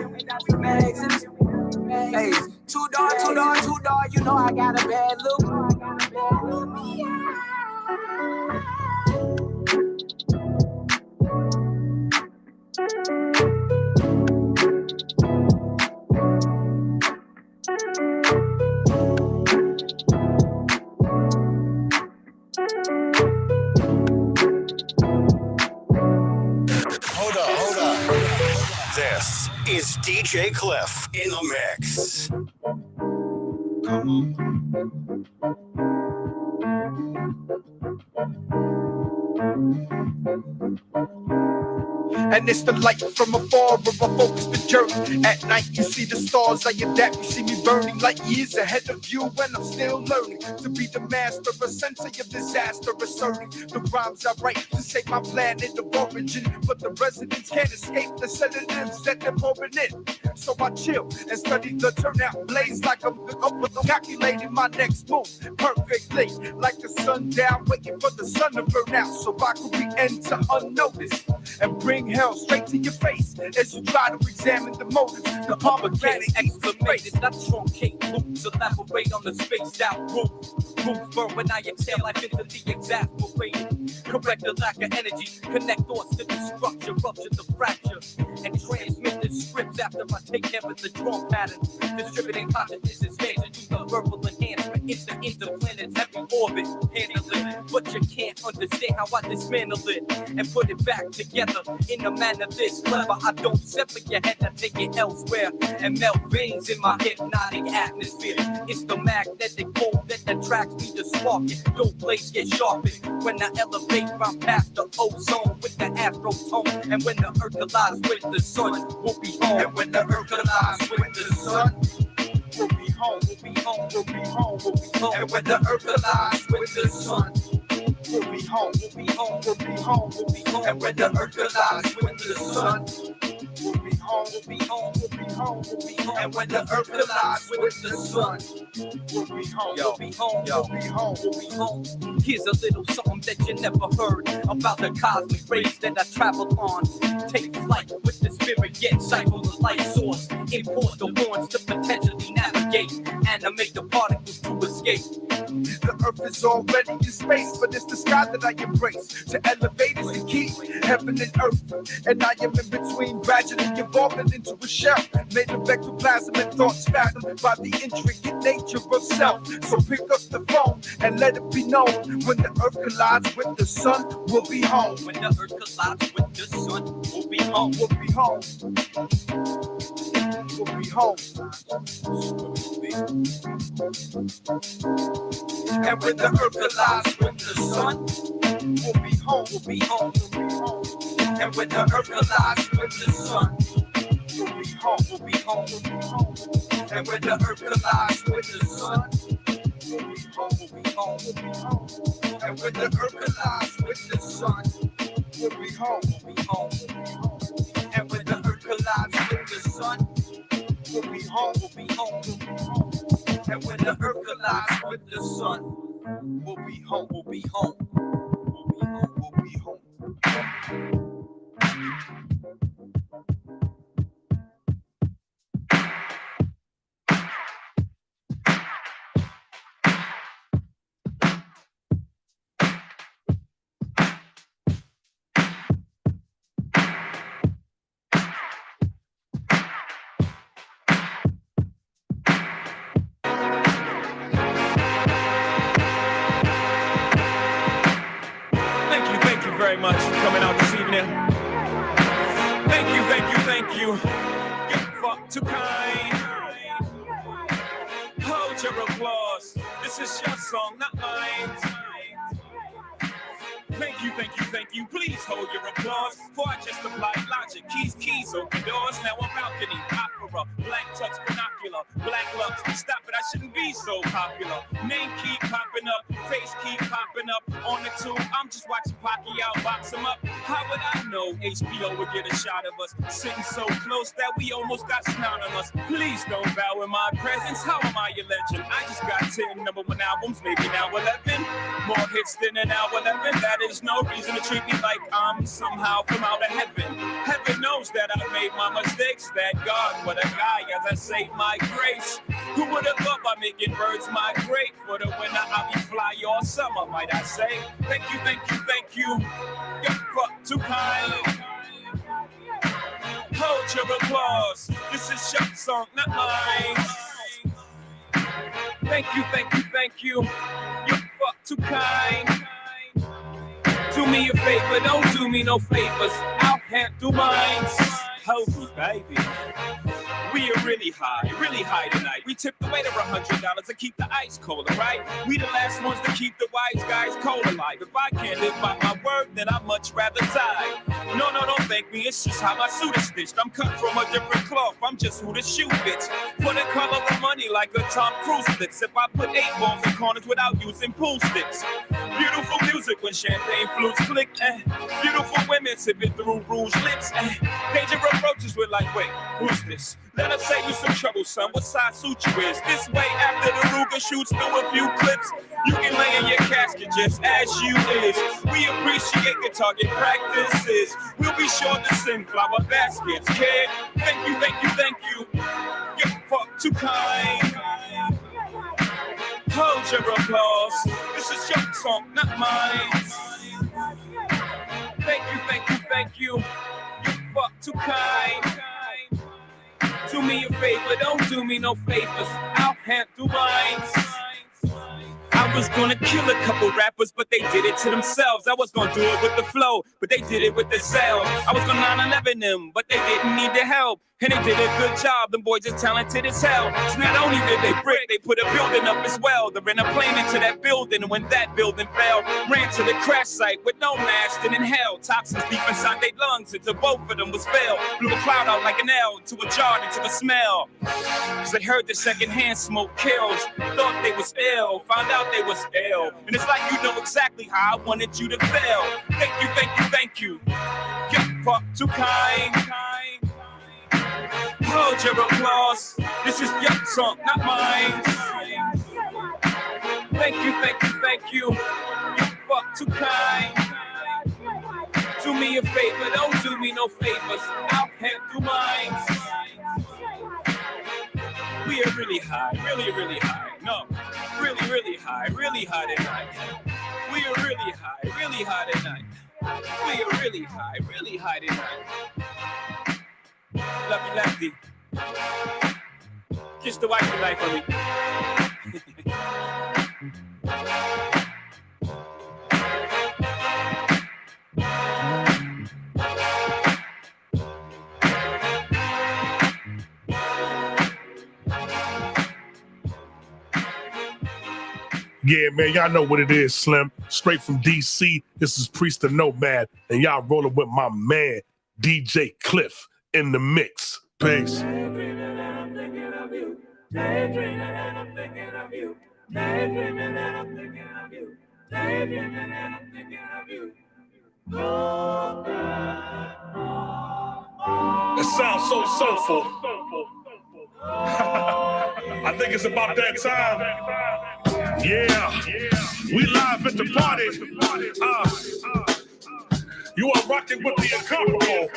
Hey, two door, you know I got a bad look. Hold up. This is DJ Klyph in the mix. And it's the light from afar where I focus the journey. At night you see the stars, I adapt, you see me burning like years ahead of you. And I'm still learning to be the master, a sensei of disaster, asserting the rhymes I write to save my planet of origin. But the residents can't escape the sedatives that they're pouring in. So I chill and study the turnout, blaze like I'm calculating my next move perfectly, like the sundown, waiting for the sun to burn out, so I could be enter unnoticed and bring hell straight to your face as you try to examine the motives. The pomegranate exclamated, not truncate loops, elaborate on the spaced out roof. Roof burn when I exhale life into the exasperated. Correct the lack of energy, connect thoughts to the structure, rupture the fracture, and transmit the scripts after I take care of the drum pattern. Distributing consciousness is made to do the verbal enhancement. It's the interplanet's heavy orbit, handle it. But you can't understand how I dismantle it and put it back together in a manner this clever. I don't sever your head, I take it elsewhere and melt veins in my hypnotic atmosphere. It's the magnetic pole that attracts me to spark it. Don't blades get sharpened when I elevate from past the ozone with the astro tone. And when the earth collides with the sun, we'll be home. And when the earth collides with the sun, we'll be home, we'll be home, we'll be home, we'll be home. And when the earth collides with the sun, we'll be home, we'll be home, we'll be home, we'll be home. And when the earth collides with the sun, we'll be home, we'll be home, we'll be home, we'll be home. And when the earth collides with the sun, we'll be home, we'll be home, we'll be home, we'll be home. Here's a little something that you never heard about the cosmic rays that I travel on. Take flight with the spirit, get cycle the light source. Import the horns to potentially navigate, animate the particles to escape. The earth is already in space, but it's the sky that I embrace. To elevate is the key, heaven and earth. And I am in between, gradually evolving into a shell, made of ectoplasm and thoughts fathomed by the intricate nature of self. So pick up the phone and let it be known, when the earth collides with the sun, we'll be home. When the earth collides with the sun, we'll be home. We'll be home. We'll be home. And when the earth collides with the sun, we'll be home. We'll be home. We'll be home. And when the earth collides with the sun, we'll be home. We'll be home. We'll be home. And when the earth collides with the sun, we'll be home. We'll be home. We'll be home. And when the earth collides with the sun, we'll be home. We'll be home. And when the earth collides with the sun, we'll be home. We'll be home. We'll be home. And when the earth collides with the sun, we'll be home. We'll be home. We'll be home. We'll be home. Very much for coming out this evening. Thank you, thank you, thank you. You're fuck too kind. Hold your applause. This is your song, not mine. Thank you, thank you, thank you. Please hold your applause. For I just applied logic. Keys, open doors. Now I'm balcony, opera, black tux, binocular, black lux. Stop it, I shouldn't be so popular. Name keep popping up, face keep popping up. On the tube, I'm just watching Pacquiao box him up. How would I know HBO would get a shot of us? Sitting so close that we almost got snot on us. Please don't bow in my presence. How am I a legend? I just got 10 #1 albums, maybe now 11. More hits than an hour 11. That is no reason to treat me like I'm somehow from out of heaven. Heaven knows that I made my mistakes. That God, what a guy, as I say my grace. Who would have thought by making birds migrate? For the winter, I'll be fly all summer, might I say. Thank you, thank you, thank you. You're fuck too kind. Hold your applause. This is your song, not mine. Thank you, thank you, thank you. You're fuck too kind. Do me a favor, don't do me no favors. I'll handle mine. Hold me, baby. We We are really high tonight. We tip the waiter $100 to keep the ice cold, right? We the last ones to keep the wise guys cold alive. If I can't live by my word, then I'd much rather die. No, don't thank me, it's just how my suit is stitched. I'm cut from a different cloth, I'm just who the shoe fits. For the color of money like a Tom Cruise flicks. If I put 8 balls in corners without using pool sticks. Beautiful music when champagne flutes click. Beautiful women sipping through rouge lips. Danger approaches with like, wait, who's this? Let us say you some trouble, son. What size suit you is? This way, after the Ruger shoots through a few clips, you can lay in your casket just as you is. We appreciate the target practices. We'll be sure to send flower baskets, kid. Thank you, thank you, thank you. You're fuck too kind. Hold your applause. This is your song, not mine. Thank you, thank you, thank you. You're fuck too kind. Do me a favor, don't do me no favors. I'll handle mine. I was gonna kill a couple rappers, but they did it to themselves. I was gonna do it with the flow, but they did it with the sales. I was gonna 9/11 them, but they didn't need the help. And they did a good job, them boys are talented as hell. So not only did they brick, they put a building up as well. They ran a plane into that building, and when that building fell, ran to the crash site with no mask and inhaled toxins deep inside their lungs until both of them was failed. Blew a cloud out like an L into a jar into a smell. Cause they heard the secondhand smoke kills, thought they was ill, found out they was ill. And it's like you know exactly how I wanted you to feel. Thank you, thank you, thank you. You're fuck too kind. Hold your applause. This is your song, not mine. Thank you, thank you, thank you. You fuck too kind. Do me a favor, don't do me no favors. I'll handle mine. We are really high, really high. No, really high tonight. We are really high tonight. We are really high tonight. Lefty. Kiss the wifey life for me. Yeah, man, y'all know what it is, Slim. Straight from DC, this is Priest the Nomad, and y'all rolling with my man, DJ Klyph, in the mix. Peace. Daydreaming and I'm thinking of you. Daydreaming and I'm thinking of you. Daydreaming and I'm thinking of you. Daydreaming and I'm thinking of you. It sounds so soulful. I think it's about that time. Yeah, we live at the party. You are rocking with the incomparable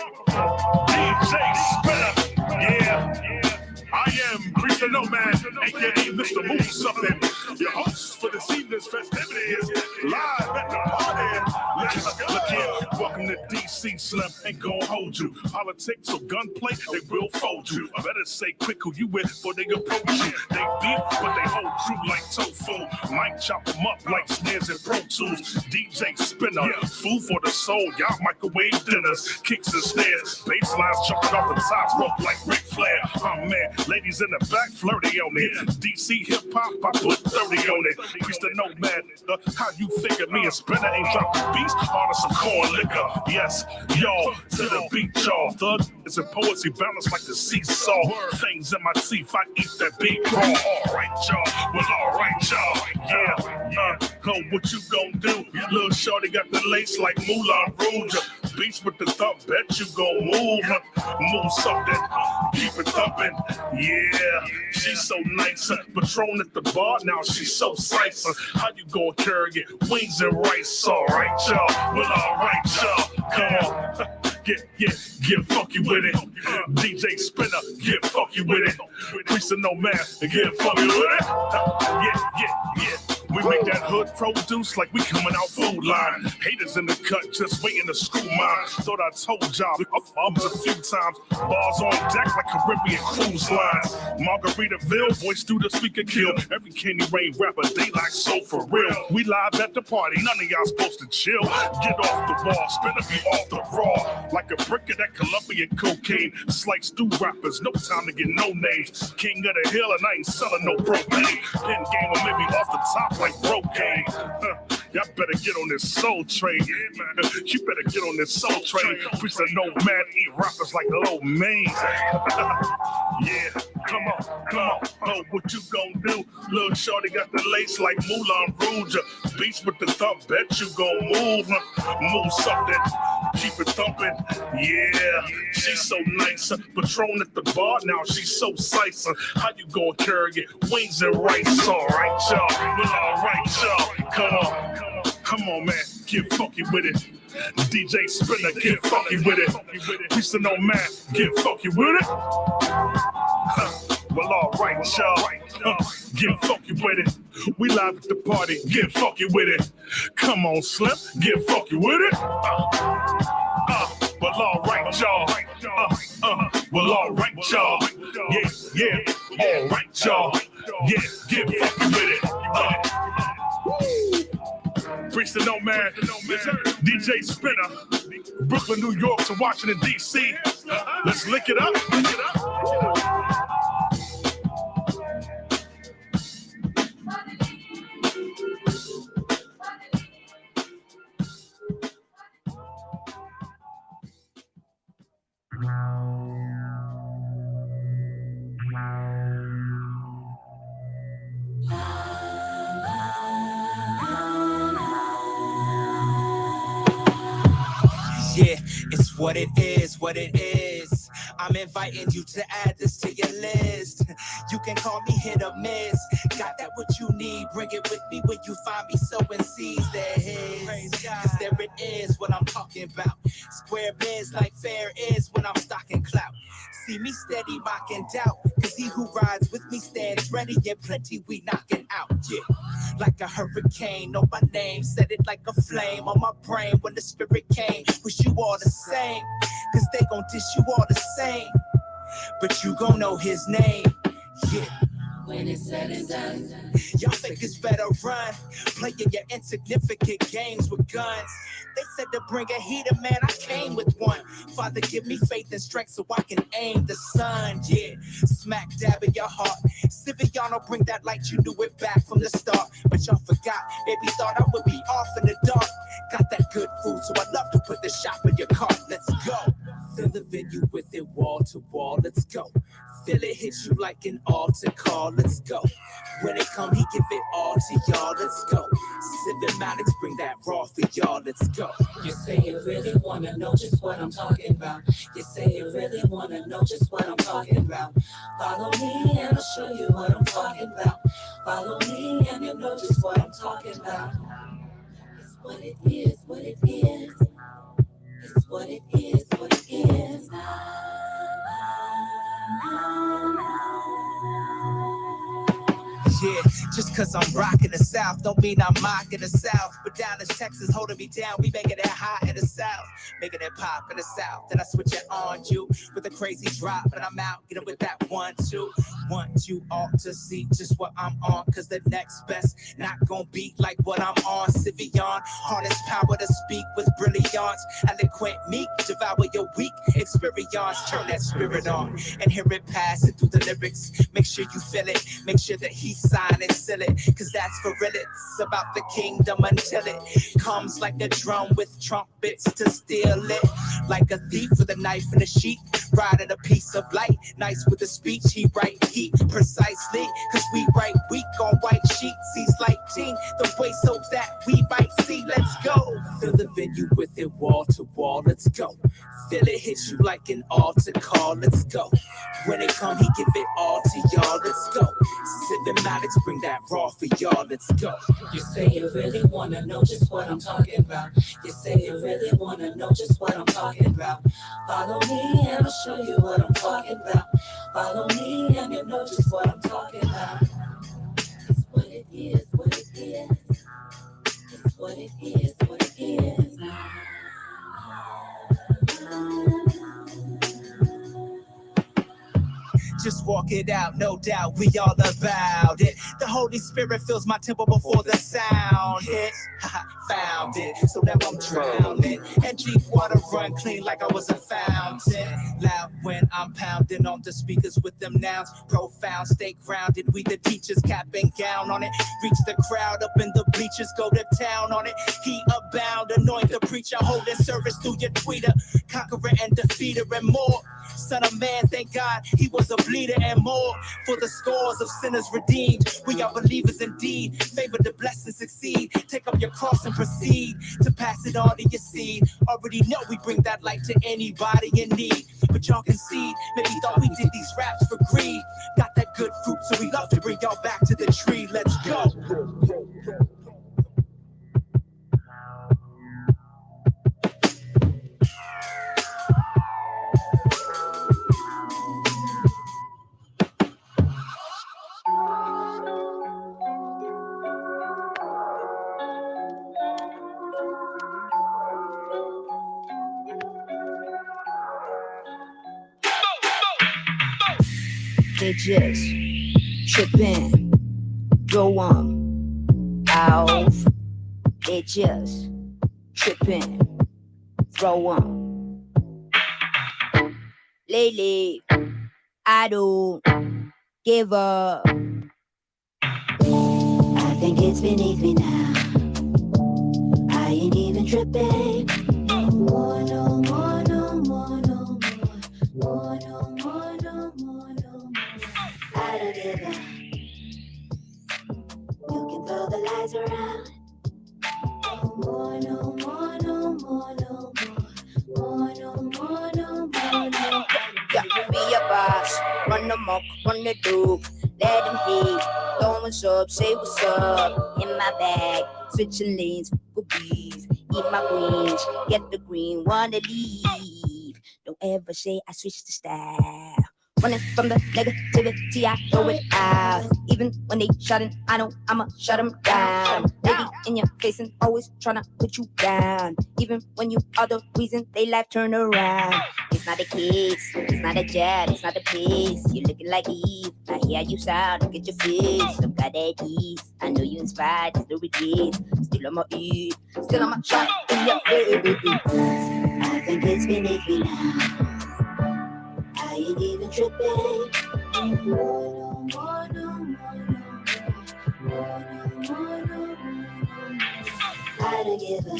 DJ Spinner. Yeah, I am Priest the Nomad, aka Mr. Move Something. Your host for this evening's festivities, live at the party. Look here, welcome to DC, Slim. Ain't gonna hold you. Politics or gunplay, they will fold you. Better say quick who you with before they approach you. They beat, but they hold true like tofu. Might chop them up like snares and Pro Tools. DJ Spinner, food for the soul. Y'all microwave dinners, kicks and snares. Bass lines jumping off the tops rope like Ric Flair. Oh man, ladies in the back flirty on it. DC hip hop, I put 30 on it. Priest the Nomad, how you figure me and Spinner ain't dropping beats? Order some corn liquor. Yes, y'all to the beat, y'all. Thug is a poetry balance like the seesaw. Fangs in my teeth, I eat that beat raw. Alright, y'all. Well, alright, y'all. Yeah, what you gon' do? Little shorty got the lace like Moulin Rouge. Beats with the thump, bet you gon' move. Move something, keep it thumping. Yeah, she's so nice. Patron at the bar, now she's so sice. How you gon' carry it? Wings and rice. Alright, y'all. Well, alright, y'all. Come on. Get funky with it. DJ Spinner, get funky with it. Priest the Nomad, get funky with it. Yeah. We make that Hood produce like we coming out food line. Haters in the cut, just waiting to screw mine. Thought I told y'all, I'm a few times. Bars on deck like Caribbean cruise lines. Margaritaville, voice through the speaker kill. Every Kenny Rain rapper, they like so for real. We live at the party, none of y'all supposed to chill. Get off the wall, spin a beat off the raw. Like a brick of that Colombian cocaine. Slice through rappers, no time to get no names. King of the hill and I ain't selling no propane. Pin game or maybe off the top like brocaine. Y'all better get on this soul train. Yeah, man. You better get on this soul train. Preach the no man, eat rappers like low mains. Yeah, come on. Oh, what you gon' do? Little shorty got the lace like Moulin Rouge. Beats with the thump, bet you gon' move. Move something, keep it thumping. Yeah, she's so nice. Patron at the bar, now she's so sice. How you gon' carry it? Wings and rice, alright, y'all. Well, alright, y'all. Come on, man, get funky with it. DJ Spinner, get funky with it. Piece of no man, get funky with it. Well, alright, y'all. Get funky with it. We live at the party, get funky with it. Come on, Slim, get funky with it. Well, alright, y'all. Well, alright, y'all. Yeah, alright, y'all. Yeah, get funky with it. Preach the no man, DJ Spinner, Brooklyn, New York to Washington, D.C. Let's lick it up. Yeah, it's what it is, what it is. I'm inviting you to add this to your list. You can call me hit or miss. Got that what you need, bring it with me when you find me sowing seeds. There is, cause there it is, what I'm talking about. Square biz like fair is when I'm stocking clout. See me steady mocking doubt, cause he who rides with me stands ready and plenty we knocking out, yeah. Like a hurricane, know my name, set it like a flame on my brain when the spirit came. Wish you all the same, cause they gon' dish you all the same, but you gon' know his name, yeah. When it's said and done, y'all think it's better run, playing your insignificant games with guns. They said to bring a heater, man, I came with one. Father, give me faith and strength so I can aim the sun, yeah. Smack dab in your heart. Civiano, bring that light, you knew it back from the start. But y'all forgot, baby thought I would be off in the dark. Got that good food, so I'd love to put the shop in your cart. Let's go. Fill the venue with it wall to wall, let's go. Feel it hit you like an altar call, let's go. When it come, he give it all to y'all, let's go. Cinematics, bring that raw for y'all, let's go. You say you really wanna know just what I'm talking about. You say you really wanna know just what I'm talking about. Follow me and I'll show you what I'm talking about. Follow me and you'll know just what I'm talking about. It's what it is, what it is. It's what it is, what it is. Yeah, just cause I'm rocking the South don't mean I'm mocking the South. But down in Texas holding me down, we making it hot in the South, making it pop in the South. Then I switch it on you with a crazy drop, and I'm out, get it with that 1-2. Want you all to see just what I'm on, cause the next best not gonna be like what I'm on. Sivion, hardest power to speak with brilliance. Eloquent, meek, devour your weak experience. Turn that spirit on and hear it passing through the lyrics. Make sure you feel it, make sure that he sign and seal it, cause that's for real. It's about the kingdom until it comes like a drum with trumpets to steal it. Like a thief with a knife and a sheet, riding a piece of light. Nice with a speech, he write heat precisely, cause we write weak on white sheets. He's lighting the way so that we might see. Let's go. Fill the venue with it wall to wall, let's go. Feel it hit you like an altar call, let's go. When it come, he give it all to y'all, let's go. Cinematics, bring that raw for y'all, let's go. You say you really wanna know just what I'm talking about. You say you really wanna know just what I'm talking about. Follow me and I'll show you what I'm talking about. Follow me and you'll know just what I'm talking about. It's what it is, what it is. what it is, what it is. Just walk it out, no doubt, we all about it. The Holy Spirit fills my temple before the sound hits. Found it, so now I'm drowning. And deep water run clean like I was a fountain. Loud when I'm pounding on the speakers with them nouns. Profound, stay grounded. We the teachers, cap and gown on it. Reach the crowd up in the bleachers, go to town on it. He abound, anoint the preacher, holding service through your tweeter. Conqueror and defeater and more. Son of man, thank God he was a bleeder and more. For the scores of sinners redeemed, we are believers indeed. Favor the blessing, succeed. Take up your cross and proceed to pass it on to your seed. Already know we bring that light to anybody in need. But y'all concede, maybe thought we did these raps for greed. Got that good fruit, so we love to bring y'all back to the tree. Let's go. They just trippin', go on, off. They just trippin', throw on. Lately, I don't give up. I think it's beneath me now. I ain't even tripping. No more, no more, no more, no more. No more, no more, no more. I don't give up. You can throw the lies around. No more, no more, no more, no more. More, no more, no more, no more. Yeah, be a boss, run the muck, run the duke. Let him hate, throw what's up, say what's up. In my bag, switching lanes, for bees. Eat my greens, get the green, wanna leave. Don't ever say I switched the style. Running from the negativity, I throw it out. Even when they shutting, I know I'ma shut them down. Lady in your face and always tryna put you down. Even when you are the reason they life turn around. It's not the kids, it's not a job, it's not the place. You looking like Eve, I hear you sound, look at your face. Some got that ease, I know you inspired, there's no regrets. Still on my eat, still on my shot in your face. I think it's beneath me now. I ain't even tripping. No more, no more, no more, no more, no more. I don't give up.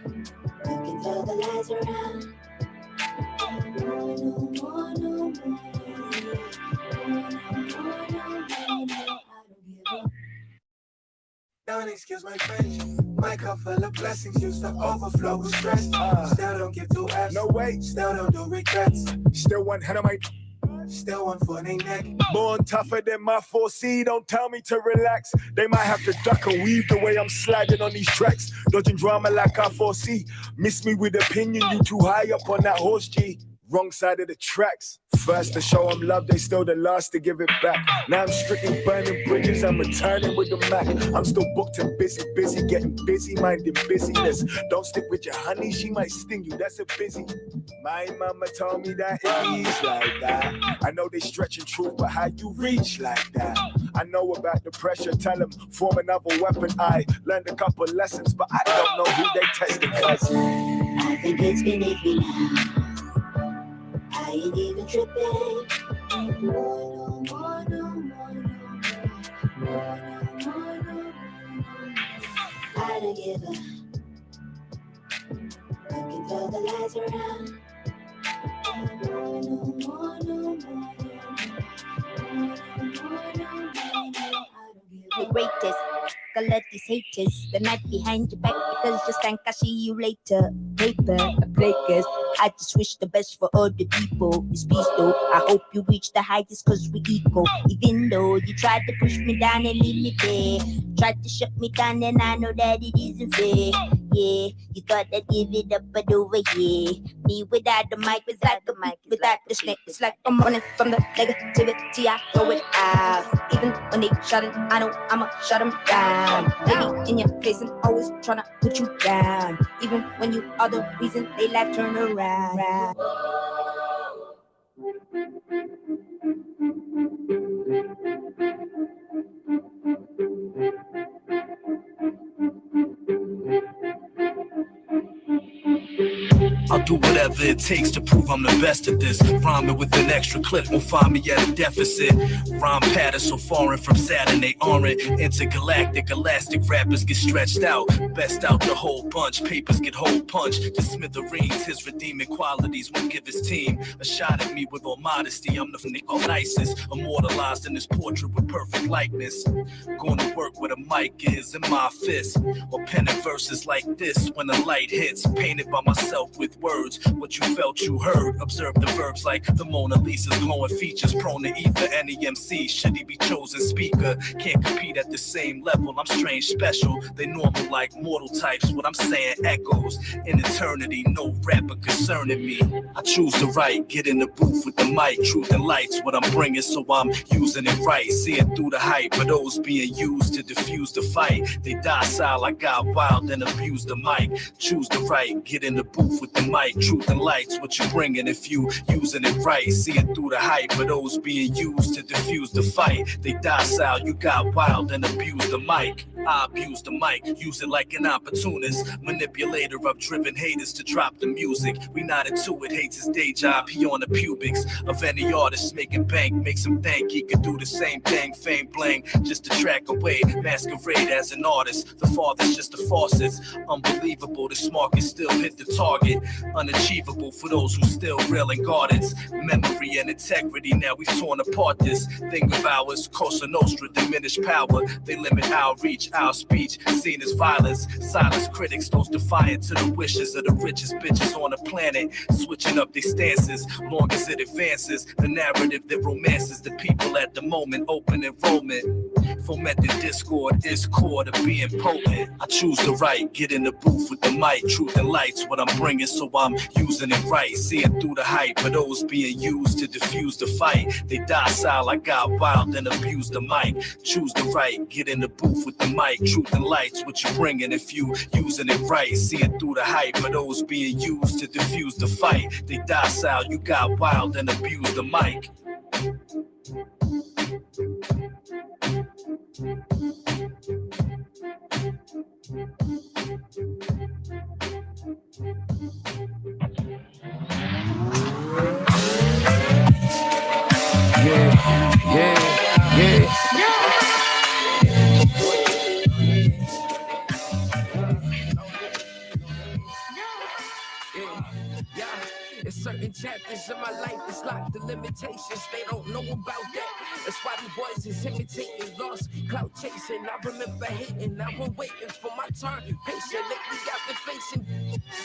You can throw the lies around. No more, no more, no more, no more. Don't excuse my French. My cup full of blessings used to overflow with stress. Still don't give two F's. No way. Still don't do regrets. Still one head on my. Still one foot in neck. Born tougher than my 4C. Don't tell me to relax. They might have to duck or weave the way I'm sliding on these tracks. Dodging drama like I foresee. Miss me with opinion. You too high up on that horse G. Wrong side of the tracks. First to show them love, they still the last to give it back. Now I'm strictly burning bridges, I'm returning with the Mac. I'm still booked and busy, getting busy, minding busyness. Don't stick with your honey, she might sting you, that's a busy. My mama told me that it is like that. I know they stretching truth, but how you reach like that? I know about the pressure, tell them form another weapon. I learned a couple lessons, but I don't know who they testing, cause I think it's beneath me now. I ain't even tripping. No more, no more, no more, no more. No more, no more, no more. I don't give up. You can throw the lies around. No more, no more, no more, no more. The greatest, gonna let these haters, the night behind your back, because just think I see you later. Paper, Lakers, I just wish the best for all the people. It's peace though. I hope you reach the highest cause we equal. Even though you tried to push me down and leave me there, tried to shut me down and I know that it isn't fair. Yeah, you thought I'd give it up but over here, me without the mic is like a mic without the snake. It's like I'm running from the negativity, I throw it out. Even when they shut it, I know I'ma shut them down. Baby in your face and always tryna put you down. Even when you are the reason they life turn around. I'll do whatever it takes to prove I'm the best at this. Rhyming with an extra clip won't find me at a deficit. Rhyme pattern so foreign from Saturn they aren't. Intergalactic, elastic rappers get stretched out. Best out the whole bunch, papers get hole punched. To smithereens, his redeeming qualities won't give his team a shot at me with all modesty. I'm the nicest, immortalized in this portrait with perfect likeness. Going to work where the mic is in my fist, or penning verses like this when the light hits. Painted by myself with words, what you felt you heard. Observe the verbs like the Mona Lisa's glowing features, prone to either any MC. Should he be chosen speaker? Can't compete at the same level. I'm strange, special. They normal like mortal types. What I'm saying echoes in eternity. No rapper concerning me. I choose to write, get in the booth with the mic. Truth and lights, what I'm bringing, so I'm using it right. Seeing through the hype, but those being used to diffuse the fight. They docile, I got wild and abused the mic. Choose to write, get in the booth with the mic. Truth and lights, what you bringing if you using it right. Seeing through the hype, but those being used to diffuse the fight. They docile, you got wild and abused the mic. I abuse the mic, use it like an opportunist. Manipulator, I've driven haters to drop the music. We not into it, hates his day job, he on the pubics of any artist making bank. Makes him think he could do the same thing, fame bling, just to track away, masquerade as an artist. The father's just the faucets, unbelievable, the smart can still hit the target. Unachievable for those who still railing gardens. Memory and integrity, now we've torn apart this thing of ours. Cosa Nostra, diminished power, they limit our reach, our speech, seen as violence. Silence critics, those defiant to the wishes of the richest bitches on the planet. Switching up their stances, long as it advances the narrative that romances the people at the moment. Open enrollment, fomenting discord is core to being potent. I choose to write, get in the booth with the mic. Truth and lights, what I'm bringing, so I'm using it right. Seeing through the hype, but those being used to diffuse the fight. They docile, I got wild and abused the mic. Choose to write, get in the booth with the mic. Truth and lights, what you bringing if you using it right. Seeing through the hype, but those being used to diffuse the fight. They docile, you got wild and abused the mic. There's certain chapters in my life that's locked the limitations. They don't know about that. That's why the boys is imitating, lost clout chasing. I remember hating, now I'm waiting for my turn. Patient, lately got been facing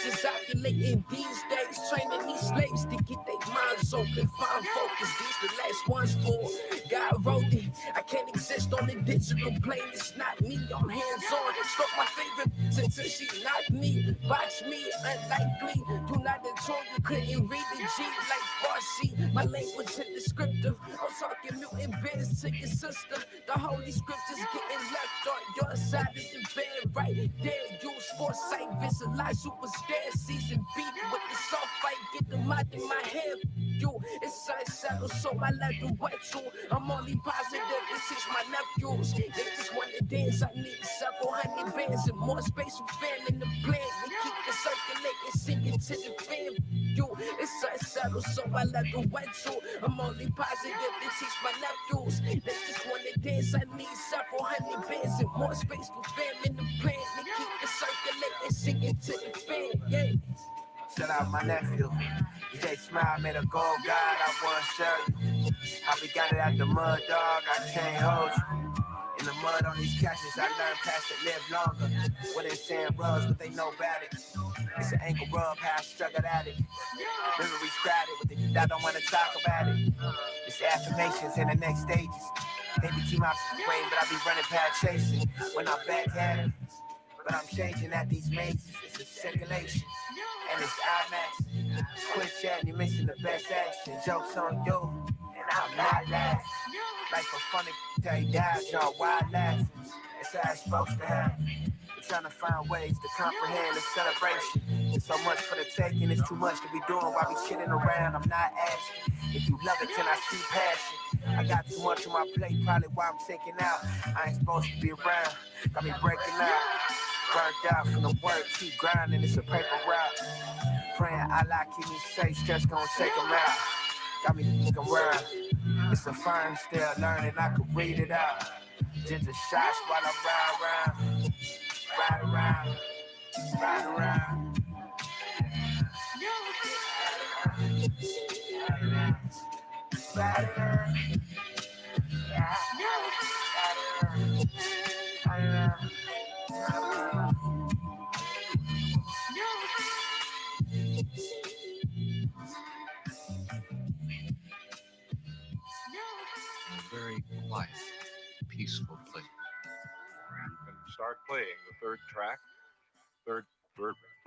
disoculating these days, training these slaves to get their minds open, find focus. These the last ones for God wrote it. I can't exist on the digital plane. It's not me. I'm hands on. Struck my favorite until she knocked me. Watch me, unlikely. Do not intone. You couldn't read the G like Farsi. My language is descriptive. I'm talking mutant bears to your system. The holy scriptures getting left on your side of the bed. Right there, use foresight. Visualize who was there. Season beat with the soft fight. Get the mind in my head. You, it's unsettled, so I let them wet you. I'm only positive to teach my nephews. They just want to dance. I need several hundred bands and more space for fan in the plan. We keep it circulating, singing to the fam. You, it's unsettled, so I let them wet you. I'm only positive to teach my nephews. They just want to dance. I need several hundred bands and more space for fam in the plan. We keep it circulating, singing to the fam. Yeah. Shout out my nephew. J Smile made a gold God, I wanna show you how we got it out the mud, dog. I can't hold you. In the mud on these catches, I learned past it, live longer. Wouldn't sand rubs, but they know about it. It's an ankle rub, how I struggled at it. Memories crowded with the I don't want to talk about it. It's affirmations in the next stages. Maybe keep my brain, but I be running past chasing. When I'm back at it, but I'm changing at these mazes. It's a circulation, and it's IMAX. Quit chatting, you're missing the best action. Jokes on you, and I'm not laughing. Like a funny day, y'all wild laughing. It's how it's supposed to happen. We're trying to find ways to comprehend the celebration. It's so much for the taking, it's too much to be doing while we kidding around. I'm not asking if you love it, can I see passion? I got too much on my plate, probably why I'm taking out. I ain't supposed to be around, got me breaking out. Burned out from the work, keep grinding, it's a paper route. Praying Allah keep me safe, stress gonna take them out. Got me thinking around, it's a fine still learning, I could read it out. Ginger shots while I ride around, ride around. Very quiet, peaceful place. And start playing the third track. Third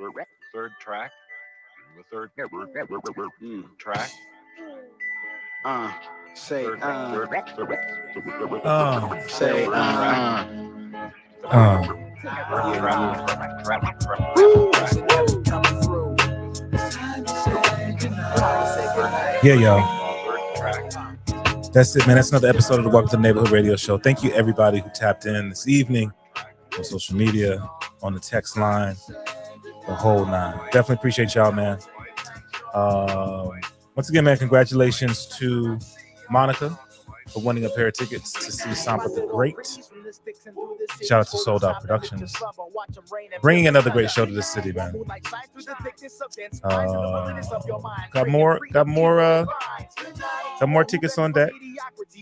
track. The third track. Yeah, y'all. That's it, man. That's another episode of the Welcome to the Neighborhood Radio Show. Thank you, everybody who tapped in this evening on social media, on the text line, the whole nine. Definitely appreciate y'all, man. Once again, man, congratulations to Monica for winning a pair of tickets to see Sampa the Great. Shout out to Sold Out Productions, bringing another great show to the city, man. Got more tickets on deck.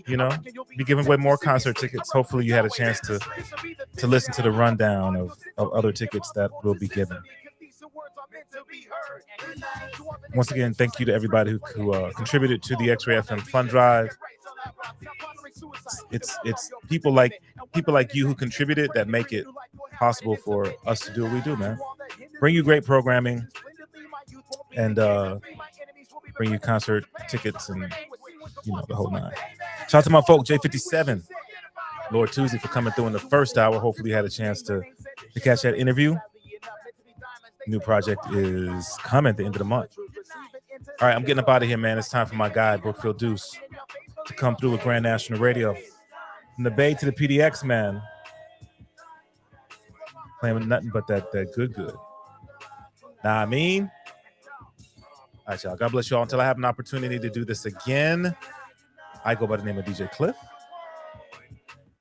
You know, be giving away more concert tickets. Hopefully, you had a chance to listen to the rundown of other tickets that will be given. Once again, thank you to everybody who contributed to the X-Ray FM Fund Drive. It's people like you who contributed that make it possible for us to do what we do, man. Bring you great programming and bring you concert tickets and the whole nine. Shout out to my folk J57, Lord Toozy, for coming through in the first hour. Hopefully you had a chance to catch that interview. New project is coming at the end of the month. All right, I'm getting up out of here, man. It's time for my guy, Brookfield Deuce, to come through with Grand National Radio. From the Bay to the PDX, man. Playing with nothing but that good. Nah, I mean. All right, y'all. God bless y'all. Until I have an opportunity to do this again, I go by the name of DJ Klyph.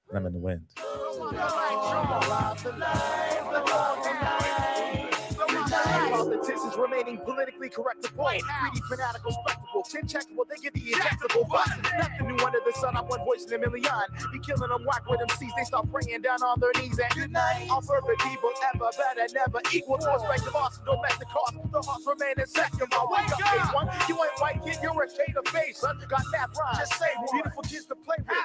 And I'm in the wind. Politicians remaining politically correct to point. 3D fanatical spectacle, chin-checkable, they get the ejectable button. Nothing new under the sun, I'm one voice in a million. Be killing them whack with them C's, they start praying down on their knees. And good night, all perfect people ever better, never equal to respective arts, no matter cost. The hearts remain in second. My wake up phase one, you ain't white kid, you're a shade of face, son. Got that rhyme, just say one. Beautiful kids to play with.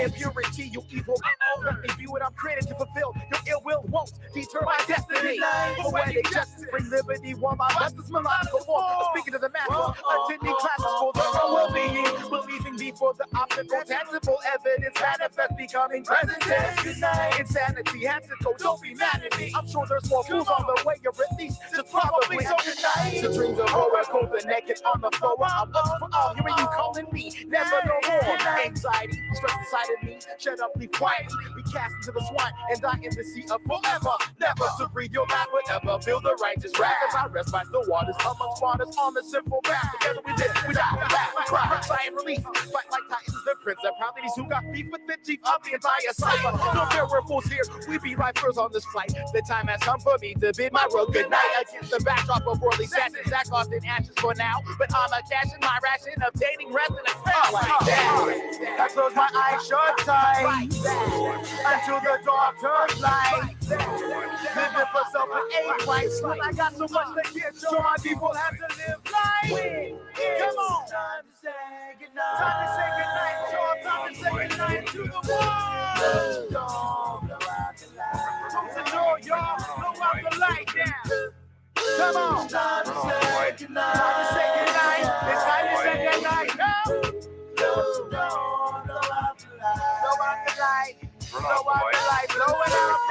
Impurity, you evil. Let me be what I'm created to fulfill. Your ill will won't deter my destiny. Poetic justice, bring liberty, while my best is melodical form. Speaking to the masses, attending classes for the well-being, believing before the optical, tangible evidence manifest, becoming present tense. Insanity has to go, don't be mad at me. I'm sure there's more fools on the way, or at least just probably so tonight. The dreams of horror, cold and naked on the floor. I'm looking for all, hearing you calling me, never no more. Anxiety, stress inside of me, shut up, leave quietly, be cast into the swine, and die in the sea of forever. Never to breathe your life, whatever, feel the righteous wrath. As I rest by the waters amongst waters on the simple path. together we live, we die, laugh, we cry, sigh and relief. Fight like titans, the prince of properties who got beef with the chief of the entire cipher. No fair we're fools here, we be lifers on this flight. The time has come for me to bid my world goodnight against the backdrop of worldly sadness. Zach off in ashes for now, but I'm a cashing my ration of dating, rest, and a spell like that. I close my eyes shut tight until the dark turns light. Living for self and ain't right. But I got so much to give, so my people have to live life. Come on. Time to say goodnight. Time to say goodnight. Sure, time to say goodnight to the world. Don't blow out the light. Close the door, y'all. Blow out the light now. Come on. Time to say goodnight. Time to say goodnight. It's time to say goodnight. Now. Close the door. Blow out the light. Blow out the light. Blow out the light. Blow it out.